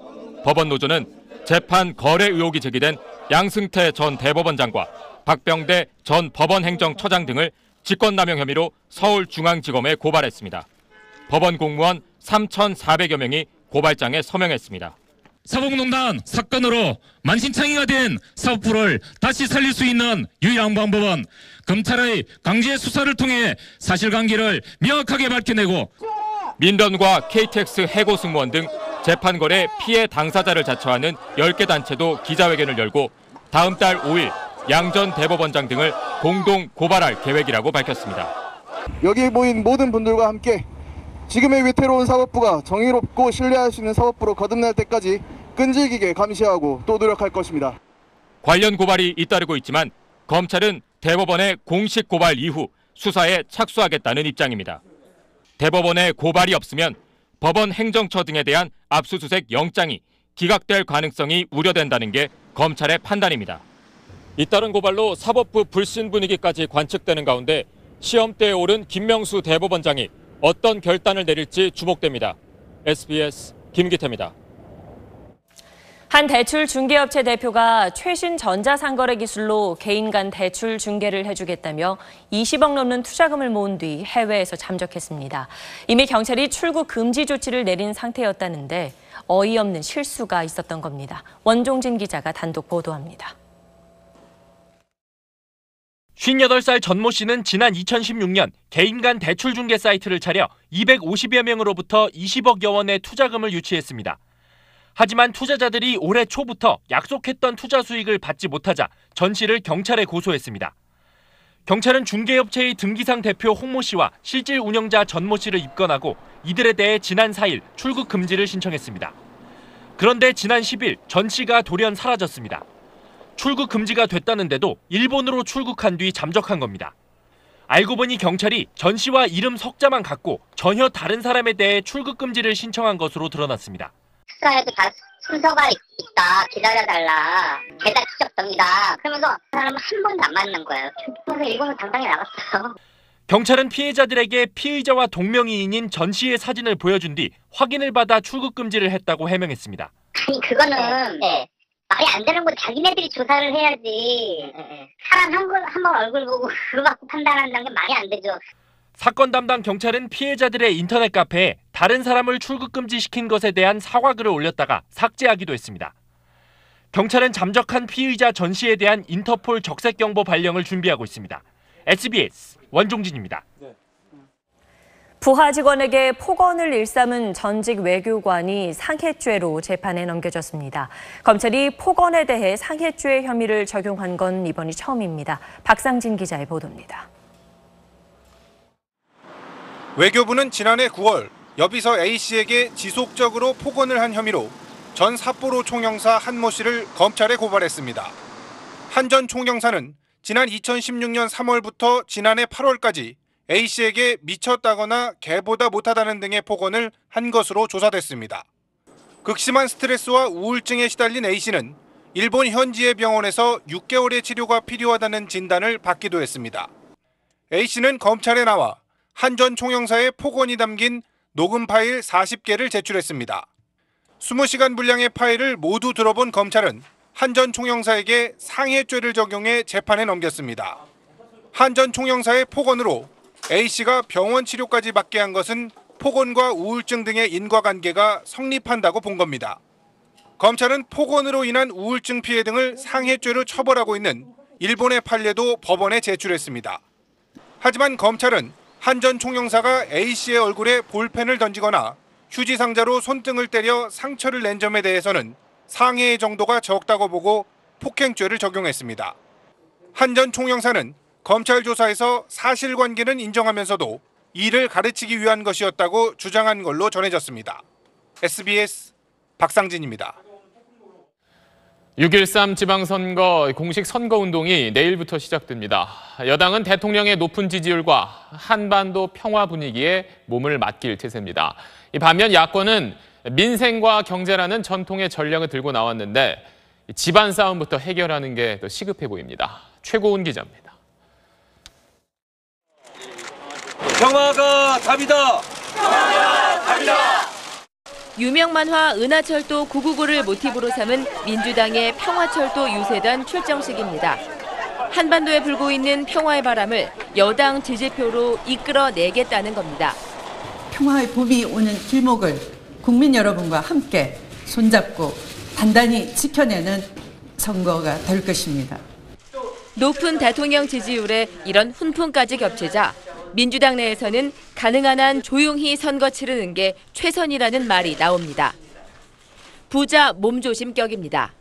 법원 노조는 재판 거래 의혹이 제기된 양승태 전 대법원장과 박병대 전 법원행정처장 등을 직권남용 혐의로 서울중앙지검에 고발했습니다. 법원 공무원 3,400여 명이 고발장에 서명했습니다. 사법농단 사건으로 만신창이가 된 사법부를 다시 살릴 수 있는 유일한 방법은 검찰의 강제 수사를 통해 사실관계를 명확하게 밝혀내고 민변과 KTX 해고 승무원 등 재판 거래 피해 당사자를 자처하는 10개 단체도 기자회견을 열고 다음 달 5일 양 전 대법원장 등을 공동 고발할 계획이라고 밝혔습니다. 여기 모인 모든 분들과 함께 지금의 위태로운 사법부가 정의롭고 신뢰할 수 있는 사법부로 거듭날 때까지 끈질기게 감시하고 또 노력할 것입니다. 관련 고발이 잇따르고 있지만 검찰은 대법원의 공식 고발 이후 수사에 착수하겠다는 입장입니다. 대법원의 고발이 없으면 법원 행정처 등에 대한 압수수색 영장이 기각될 가능성이 우려된다는 게 검찰의 판단입니다. 잇따른 고발로 사법부 불신 분위기까지 관측되는 가운데 시험대에 오른 김명수 대법원장이 어떤 결단을 내릴지 주목됩니다. SBS 김기태입니다. 한 대출 중개업체 대표가 최신 전자상거래 기술로 개인 간 대출 중개를 해주겠다며 20억 넘는 투자금을 모은 뒤 해외에서 잠적했습니다. 이미 경찰이 출국 금지 조치를 내린 상태였다는데 어이없는 실수가 있었던 겁니다. 원종진 기자가 단독 보도합니다. 58살 전모 씨는 지난 2016년 개인 간 대출 중개 사이트를 차려 250여 명으로부터 20억여 원의 투자금을 유치했습니다. 하지만 투자자들이 올해 초부터 약속했던 투자 수익을 받지 못하자 전 씨를 경찰에 고소했습니다. 경찰은 중개업체의 등기상 대표 홍모 씨와 실질 운영자 전모 씨를 입건하고 이들에 대해 지난 4일 출국 금지를 신청했습니다. 그런데 지난 10일 전 씨가 돌연 사라졌습니다. 출국 금지가 됐다는데도 일본으로 출국한 뒤 잠적한 겁니다. 알고 보니 경찰이 전 씨와 이름 석자만 같고 전혀 다른 사람에 대해 출국 금지를 신청한 것으로 드러났습니다. 수사에도 다 순서가 있다, 기다려달라, 계좌 추적됩니다. 그러면서 그 사람은 한 번도 안 만난 거예요. 그래서 일본으로 당당히 나갔어요. 경찰은 피해자들에게 피의자와 동명이인인 전 씨의 사진을 보여준 뒤 확인을 받아 출국 금지를 했다고 해명했습니다. 아니 그거는 말이 안 되는 거 자기네들이 조사를 해야지. 사람 한 번 얼굴 보고 그거 갖고 판단한다는 게 말이 안 되죠. 사건 담당 경찰은 피해자들의 인터넷 카페에 다른 사람을 출국 금지시킨 것에 대한 사과글을 올렸다가 삭제하기도 했습니다. 경찰은 잠적한 피의자 전 씨에 대한 인터폴 적색 경보 발령을 준비하고 있습니다. SBS 원종진입니다. 부하 직원에게 폭언을 일삼은 전직 외교관이 상해죄로 재판에 넘겨졌습니다. 검찰이 폭언에 대해 상해죄 혐의를 적용한 건 이번이 처음입니다. 박상진 기자의 보도입니다. 외교부는 지난해 9월 여비서 A씨에게 지속적으로 폭언을 한 혐의로 전 삿포로 총영사 한모 씨를 검찰에 고발했습니다. 한 전 총영사는 지난 2016년 3월부터 지난해 8월까지 A씨에게 미쳤다거나 개보다 못하다는 등의 폭언을 한 것으로 조사됐습니다. 극심한 스트레스와 우울증에 시달린 A씨는 일본 현지의 병원에서 6개월의 치료가 필요하다는 진단을 받기도 했습니다. A씨는 검찰에 나와 한 전 총영사의 폭언이 담긴 녹음 파일 40개를 제출했습니다. 20시간 분량의 파일을 모두 들어본 검찰은 한 전 총영사에게 상해죄를 적용해 재판에 넘겼습니다. 한 전 총영사의 폭언으로 A씨가 병원 치료까지 받게 한 것은 폭언과 우울증 등의 인과관계가 성립한다고 본 겁니다. 검찰은 폭언으로 인한 우울증 피해 등을 상해죄로 처벌하고 있는 일본의 판례도 법원에 제출했습니다. 하지만 검찰은 한 전 총영사가 A씨의 얼굴에 볼펜을 던지거나 휴지 상자로 손등을 때려 상처를 낸 점에 대해서는 상해의 정도가 적다고 보고 폭행죄를 적용했습니다. 한 전 총영사는 검찰 조사에서 사실관계는 인정하면서도 이를 가르치기 위한 것이었다고 주장한 걸로 전해졌습니다. SBS 박상진입니다. 6.13 지방선거 공식 선거운동이 내일부터 시작됩니다. 여당은 대통령의 높은 지지율과 한반도 평화 분위기에 몸을 맡길 태세입니다. 반면 야권은 민생과 경제라는 전통의 전략을 들고 나왔는데 집안 싸움부터 해결하는 게 더 시급해 보입니다. 최고은 기자입니다. 평화가 답이다. 평화가 답이다. 유명 만화 은하철도 999를 모티브로 삼은 민주당의 평화철도 유세단 출정식입니다. 한반도에 불고 있는 평화의 바람을 여당 지지표로 이끌어내겠다는 겁니다. 평화의 봄이 오는 길목을 국민 여러분과 함께 손잡고 단단히 지켜내는 선거가 될 것입니다. 높은 대통령 지지율에 이런 훈풍까지 겹치자 민주당 내에서는 가능한 한 조용히 선거 치르는 게 최선이라는 말이 나옵니다. 부자 몸조심 격입니다.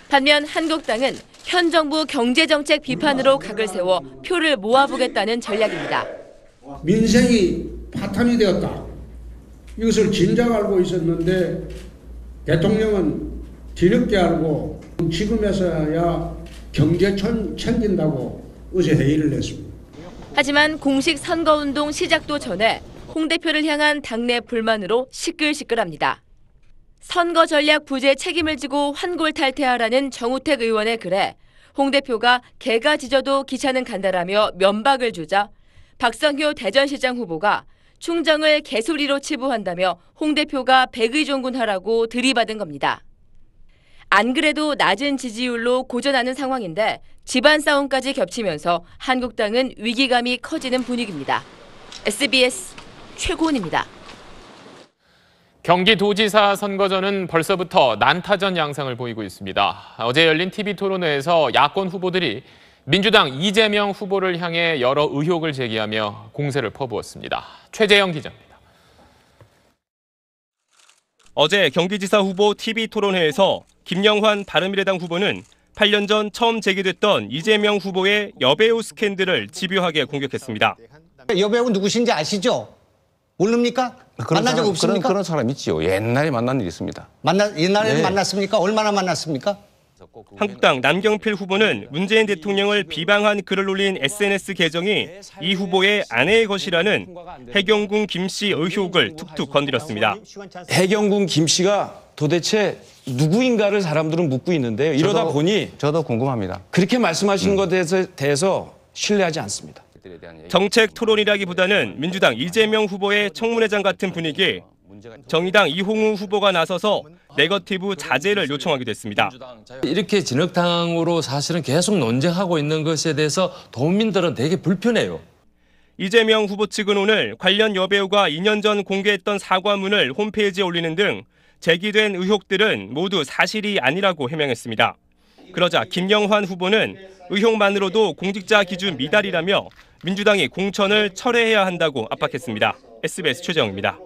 반면 한국당은 현 정부 경제정책 비판으로 각을 세워 표를 모아보겠다는 전략입니다. 민생이 파탄이 되었다. 이것을 진작 알고 있었는데 대통령은 뒤늦게 알고 지금에서야 경제 챙긴다고 어제 회의를 냈습니다. 하지만 공식 선거운동 시작도 전에 홍 대표를 향한 당내 불만으로 시끌시끌합니다. 선거 전략 부재 책임을 지고 환골탈퇴하라는 정우택 의원의 글에 홍 대표가 개가 짖어도 기차는 간다라며 면박을 주자 박성효 대전시장 후보가 충정을 개소리로 치부한다며 홍 대표가 백의종군하라고 들이받은 겁니다. 안 그래도 낮은 지지율로 고전하는 상황인데 집안 싸움까지 겹치면서 한국당은 위기감이 커지는 분위기입니다. SBS 최고은입니다. 경기도지사 선거전은 벌써부터 난타전 양상을 보이고 있습니다. 어제 열린 TV토론회에서 야권 후보들이 민주당 이재명 후보를 향해 여러 의혹을 제기하며 공세를 퍼부었습니다. 최재영 기자입니다. 어제 경기지사 후보 TV토론회에서 김영환 바른미래당 후보는 8년 전 처음 제기됐던 이재명 후보의 여배우 스캔들을 집요하게 공격했습니다. 여배우 누구신지 아시죠? 모릅니까? 만난 적 없습니까? 그런 사람 있지요. 옛날에 만난 일이 있습니다. 옛날에 네. 만났습니까? 얼마나 만났습니까? 한국당 남경필 후보는 문재인 대통령을 비방한 글을 올린 SNS 계정이 이 후보의 아내의 것이라는 해경궁 김씨 의혹을 툭툭 건드렸습니다. 해경궁 김씨가 도대체 누구인가를 사람들은 묻고 있는데요. 이러다 보니 저도 궁금합니다. 그렇게 말씀하시는 것에 대해서 신뢰하지 않습니다. 정책 토론이라기보다는 민주당 이재명 후보의 청문회장 같은 분위기, 정의당 이홍우 후보가 나서서 네거티브 자제를 요청하기도 했습니다. 이렇게 진흙탕으로 사실은 계속 논쟁하고 있는 것에 대해서 도민들은 되게 불편해요. 이재명 후보 측은 오늘 관련 여배우가 2년 전 공개했던 사과문을 홈페이지에 올리는 등 제기된 의혹들은 모두 사실이 아니라고 해명했습니다. 그러자 김영환 후보는 의혹만으로도 공직자 기준 미달이라며 민주당이 공천을 철회해야 한다고 압박했습니다. SBS 최재영입니다.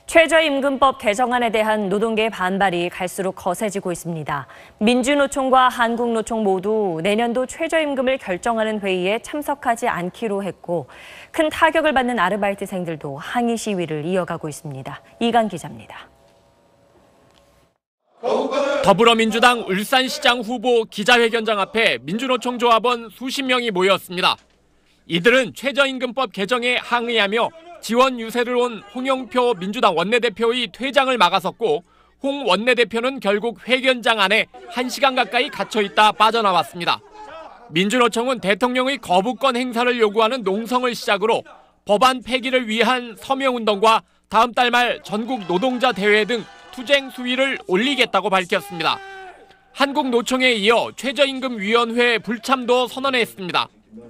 최저임금법 개정안에 대한 노동계의 반발이 갈수록 거세지고 있습니다. 민주노총과 한국노총 모두 내년도 최저임금을 결정하는 회의에 참석하지 않기로 했고 큰 타격을 받는 아르바이트생들도 항의 시위를 이어가고 있습니다. 이강 기자입니다. 더불어민주당 울산시장 후보 기자회견장 앞에 민주노총 조합원 수십 명이 모였습니다. 이들은 최저임금법 개정에 항의하며 지원 유세를 온 홍영표 민주당 원내대표의 퇴장을 막아섰고 홍 원내대표는 결국 회견장 안에 1시간 가까이 갇혀있다 빠져나왔습니다. 민주노총은 대통령의 거부권 행사를 요구하는 농성을 시작으로 법안 폐기를 위한 서명운동과 다음 달 말 전국 노동자 대회 등 투쟁 수위를 올리겠다고 밝혔습니다. 한국노총에 이어 최저임금위원회 불참도 선언했습니다.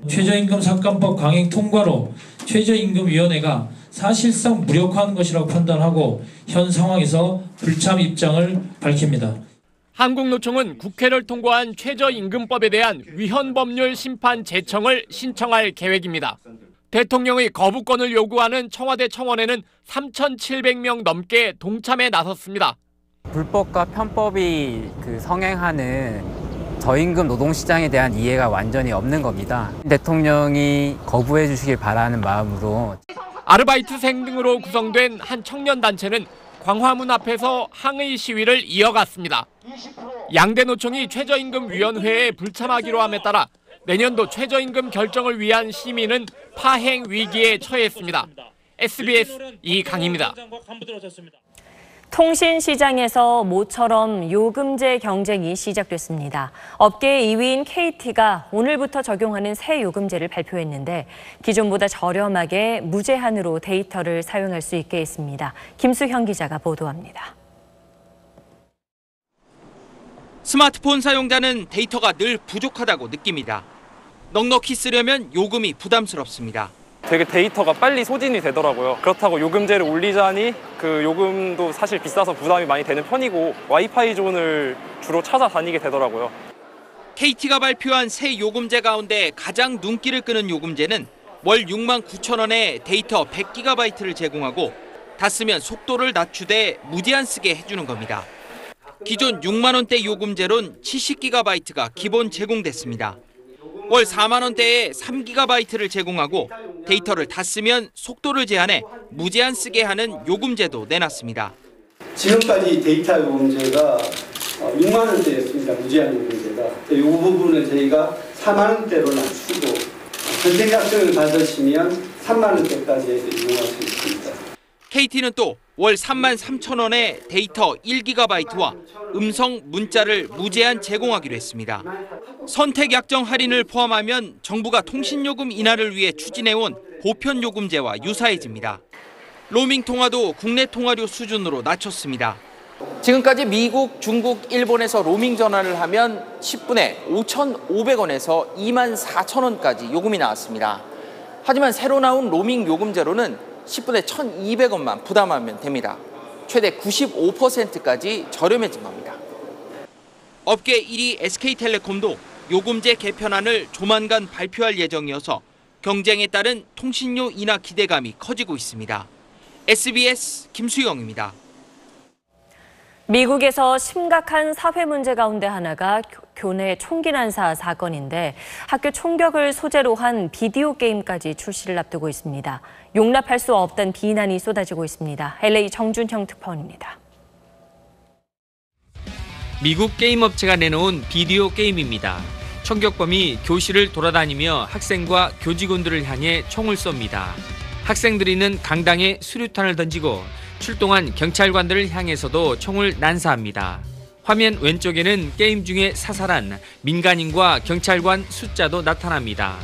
최저임금 삭감법 강행 통과로 최저임금위원회가 사실상 무력화한 것이라고 판단하고 현 상황에서 불참 입장을 밝힙니다. 한국노총은 국회를 통과한 최저임금법에 대한 위헌법률 심판 제청을 신청할 계획입니다. 대통령의 거부권을 요구하는 청와대 청원에는 3,700명 넘게 동참에 나섰습니다. 불법과 편법이 성행하는 저임금 노동시장에 대한 이해가 완전히 없는 겁니다. 대통령이 거부해 주시길 바라는 마음으로. 아르바이트생 등으로 구성된 한 청년단체는 광화문 앞에서 항의 시위를 이어갔습니다. 양대 노총이 최저임금위원회에 불참하기로 함에 따라 내년도 최저임금 결정을 위한 시민은 파행 위기에 처했습니다. SBS 이강입니다. 통신시장에서 모처럼 요금제 경쟁이 시작됐습니다. 업계 2위인 KT가 오늘부터 적용하는 새 요금제를 발표했는데 기존보다 저렴하게 무제한으로 데이터를 사용할 수 있게 했습니다. 김수형 기자가 보도합니다. 스마트폰 사용자는 데이터가 늘 부족하다고 느낍니다. 넉넉히 쓰려면 요금이 부담스럽습니다. 되게 데이터가 빨리 소진이 되더라고요. 그렇다고 요금제를 올리자니 그 요금도 사실 비싸서 부담이 많이 되는 편이고 와이파이 존을 주로 찾아다니게 되더라고요. KT가 발표한 새 요금제 가운데 가장 눈길을 끄는 요금제는 월 69,000원에 데이터 100GB를 제공하고 다 쓰면 속도를 낮추되 무제한 쓰게 해주는 겁니다. 기존 6만 원대 요금제론 70GB가 기본 제공됐습니다. 월 4만 원대에 3GB를 제공하고 데이터를 다 쓰면 속도를 제한해 무제한 쓰게 하는 요금제도 내놨습니다. 지금까지 데이터 요금제가 6만 원대였습니다. 무제한 요금제가. 이 부분을 저희가 4만 원대로 낮추고 전생작성을 받으시면 3만 원대까지 이용할 수 있습니다. KT는 또 월 33,000원에 데이터 1GB와 음성, 문자를 무제한 제공하기로 했습니다. 선택 약정 할인을 포함하면 정부가 통신요금 인하를 위해 추진해온 보편요금제와 유사해집니다. 로밍 통화도 국내 통화료 수준으로 낮췄습니다. 지금까지 미국, 중국, 일본에서 로밍 전화를 하면 10분에 5,500원에서 24,000원까지 요금이 나왔습니다. 하지만 새로 나온 로밍 요금제로는 10분에 1,200원만 부담하면 됩니다. 최대 95%까지 저렴해진 겁니다. 업계 1위 SK텔레콤도 요금제 개편안을 조만간 발표할 예정이어서 경쟁에 따른 통신료 인하 기대감이 커지고 있습니다. SBS 김수영입니다. 미국에서 심각한 사회 문제 가운데 하나가 교내 총기 난사 사건인데 학교 총격을 소재로 한 비디오 게임까지 출시를 앞두고 있습니다. 용납할 수 없다는 비난이 쏟아지고 있습니다. LA 정준형 특파원입니다. 미국 게임 업체가 내놓은 비디오 게임입니다. 총격범이 교실을 돌아다니며 학생과 교직원들을 향해 총을 쏩니다. 학생들이는 강당에 수류탄을 던지고 출동한 경찰관들을 향해서도 총을 난사합니다. 화면 왼쪽에는 게임 중에 사살한 민간인과 경찰관 숫자도 나타납니다.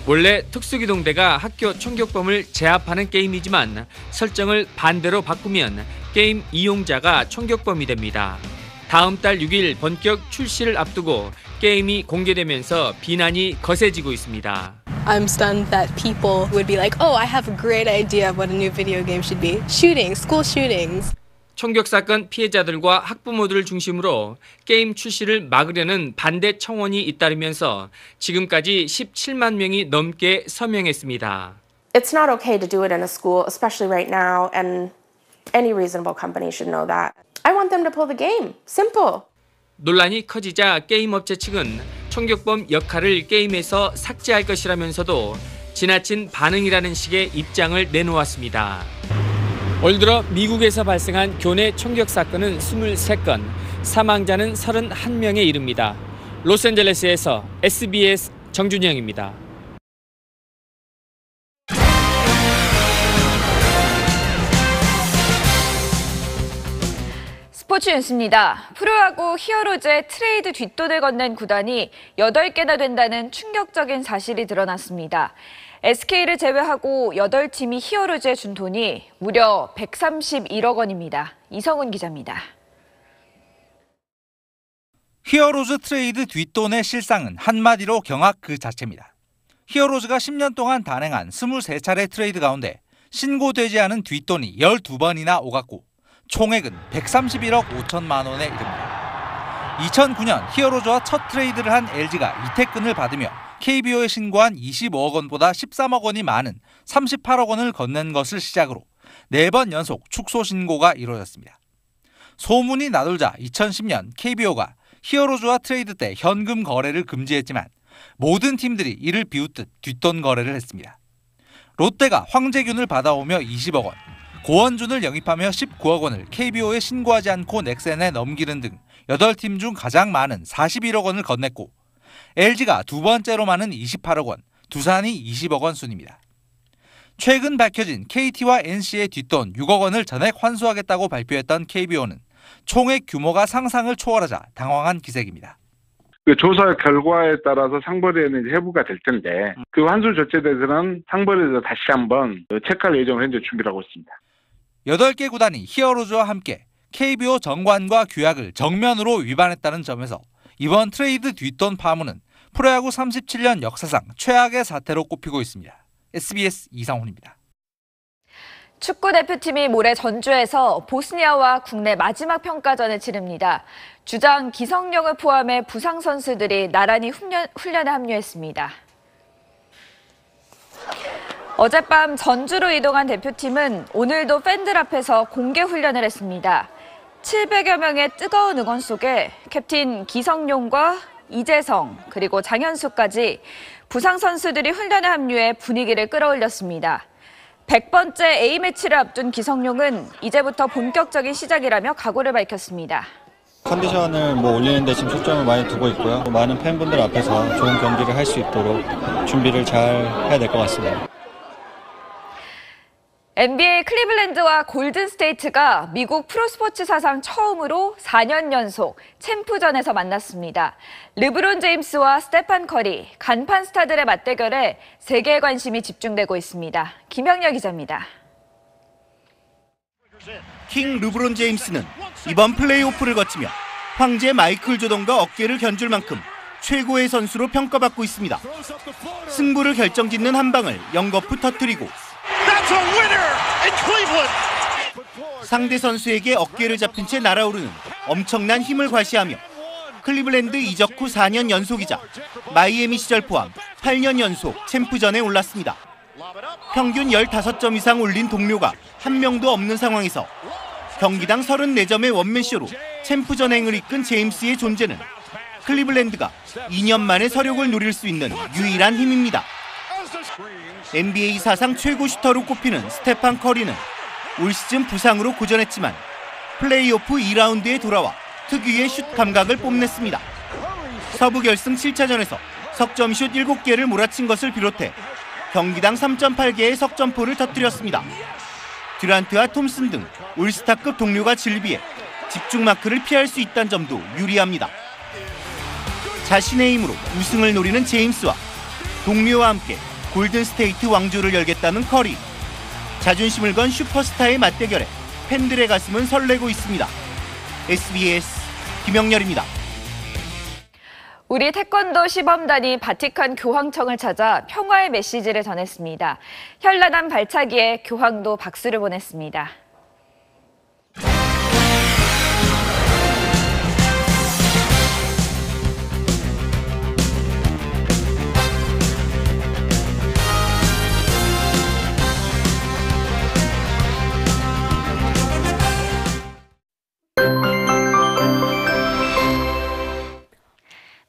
원래 특수기동대가 학교 총격범을 제압하는 게임이지만 설정을 반대로 바꾸면 게임 이용자가 총격범이 됩니다. 다음 달 6일 본격 출시를 앞두고 게임이 공개되면서 비난이 거세지고 있습니다. I'm stunned that people would be like, oh, I have a great idea of what a new video game should be. Shooting, school shootings. 총격 사건 피해자들과 학부모들을 중심으로 게임 출시를 막으려는 반대 청원이 잇따르면서 지금까지 17만 명이 넘게 서명했습니다. It's not okay to do it in a school, especially right now, and any reasonable company should know that. I want them to pull the game. Simple. 논란이 커지자 게임 업체 측은 총격범 역할을 게임에서 삭제할 것이라면서도 지나친 반응이라는 식의 입장을 내놓았습니다. 올 들어 미국에서 발생한 교내 총격 사건은 23건, 사망자는 31명에 이릅니다. 로스앤젤레스에서 SBS 정준영입니다. 스포츠 뉴스입니다. 프로야구 히어로즈의 트레이드 뒷돈을 건넨 구단이 8개나 된다는 충격적인 사실이 드러났습니다. SK를 제외하고 8팀이 히어로즈에 준 돈이 무려 131억 원입니다. 이성훈 기자입니다. 히어로즈 트레이드 뒷돈의 실상은 한마디로 경악 그 자체입니다. 히어로즈가 10년 동안 단행한 23차례 트레이드 가운데 신고되지 않은 뒷돈이 12번이나 오갔고 총액은 131억 5천만 원에 이릅니다. 2009년 히어로즈와 첫 트레이드를 한 LG가 이태근을 받으며 KBO에 신고한 25억 원보다 13억 원이 많은 38억 원을 건넨 것을 시작으로 4번 연속 축소 신고가 이루어졌습니다. 소문이 나돌자 2010년 KBO가 히어로즈와 트레이드 때 현금 거래를 금지했지만 모든 팀들이 이를 비웃듯 뒷돈 거래를 했습니다. 롯데가 황재균을 받아오며 20억 원, 고원준을 영입하며 19억 원을 KBO에 신고하지 않고 넥센에 넘기는 등 8팀 중 가장 많은 41억 원을 건넸고 LG가 두 번째로 많은 28억 원, 두산이 20억 원 순입니다. 최근 밝혀진 KT와 NC의 뒷돈 6억 원을 전액 환수하겠다고 발표했던 KBO는 총액 규모가 상상을 초월하자 당황한 기색입니다. 그 조사 결과에 따라서 상벌위에는 회부가 될 텐데 그 환수 조치에 대해서는 상벌위에서 다시 한번 체크할 예정을 현재 준비를 하고 있습니다. 8개 구단이 히어로즈와 함께 KBO 정관과 규약을 정면으로 위반했다는 점에서 이번 트레이드 뒷돈 파문은 프로야구 37년 역사상 최악의 사태로 꼽히고 있습니다. SBS 이상훈입니다. 축구 대표팀이 모레 전주에서 보스니아와 국내 마지막 평가전을 치릅니다. 주장 기성용을 포함해 부상 선수들이 나란히 훈련에 합류했습니다. 어젯밤 전주로 이동한 대표팀은 오늘도 팬들 앞에서 공개 훈련을 했습니다. 700여 명의 뜨거운 응원 속에 캡틴 기성용과 이재성 그리고 장현수까지 부상 선수들이 훈련에 합류해 분위기를 끌어올렸습니다. 100번째 A매치를 앞둔 기성용은 이제부터 본격적인 시작이라며 각오를 밝혔습니다. 컨디션을 올리는 데 지금 초점을 많이 두고 있고요. 많은 팬분들 앞에서 좋은 경기를 할 수 있도록 준비를 잘 해야 될 것 같습니다. NBA 클리블랜드와 골든스테이트가 미국 프로스포츠 사상 처음으로 4년 연속 챔프전에서 만났습니다. 르브론 제임스와 스테판 커리, 간판 스타들의 맞대결에 세계의 관심이 집중되고 있습니다. 김형렬 기자입니다. 킹 르브론 제임스는 이번 플레이오프를 거치며 황제 마이클 조던과 어깨를 견줄 만큼 최고의 선수로 평가받고 있습니다. 승부를 결정짓는 한 방을 연거푸 터뜨리고 상대 선수에게 어깨를 잡힌 채 날아오르는 엄청난 힘을 과시하며 클리블랜드 이적 후 4년 연속이자 마이애미 시절 포함 8년 연속 챔프전에 올랐습니다. 평균 15점 이상 올린 동료가 한 명도 없는 상황에서 경기당 34점의 원맨쇼로 챔프전행을 이끈 제임스의 존재는 클리블랜드가 2년 만에 서력을 노릴 수 있는 유일한 힘입니다. NBA 사상 최고 슈터로 꼽히는 스테판 커리는 올 시즌 부상으로 고전했지만 플레이오프 2라운드에 돌아와 특유의 슛 감각을 뽐냈습니다. 서부 결승 7차전에서 석점슛 7개를 몰아친 것을 비롯해 경기당 3.8개의 석점포를 터뜨렸습니다. 듀란트와 톰슨 등 올스타급 동료가 질비해 집중 마크를 피할 수 있다는 점도 유리합니다. 자신의 힘으로 우승을 노리는 제임스와 동료와 함께 골든스테이트 왕조를 열겠다는 커리. 자존심을 건 슈퍼스타의 맞대결에 팬들의 가슴은 설레고 있습니다. SBS 김영렬입니다. 우리 태권도 시범단이 바티칸 교황청을 찾아 평화의 메시지를 전했습니다. 현란한 발차기에 교황도 박수를 보냈습니다.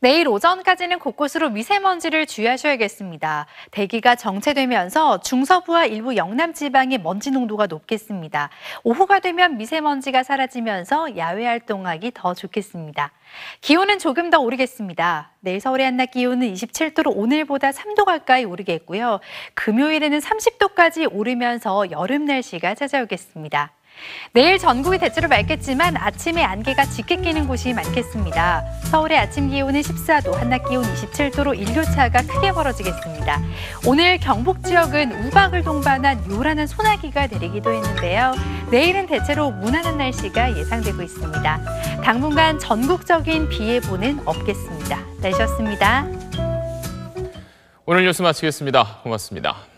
내일 오전까지는 곳곳으로 미세먼지를 주의하셔야겠습니다. 대기가 정체되면서 중서부와 일부 영남 지방의 먼지 농도가 높겠습니다. 오후가 되면 미세먼지가 사라지면서 야외 활동하기 더 좋겠습니다. 기온은 조금 더 오르겠습니다. 내일 서울의 한낮 기온은 27도로 오늘보다 3도 가까이 오르겠고요. 금요일에는 30도까지 오르면서 여름 날씨가 찾아오겠습니다. 내일 전국이 대체로 맑겠지만 아침에 안개가 짙게 끼는 곳이 많겠습니다. 서울의 아침 기온은 14도, 한낮 기온 27도로 일교차가 크게 벌어지겠습니다. 오늘 경북 지역은 우박을 동반한 요란한 소나기가 내리기도 했는데요. 내일은 대체로 무난한 날씨가 예상되고 있습니다. 당분간 전국적인 비 예보는 없겠습니다. 날씨였습니다. 오늘 뉴스 마치겠습니다. 고맙습니다.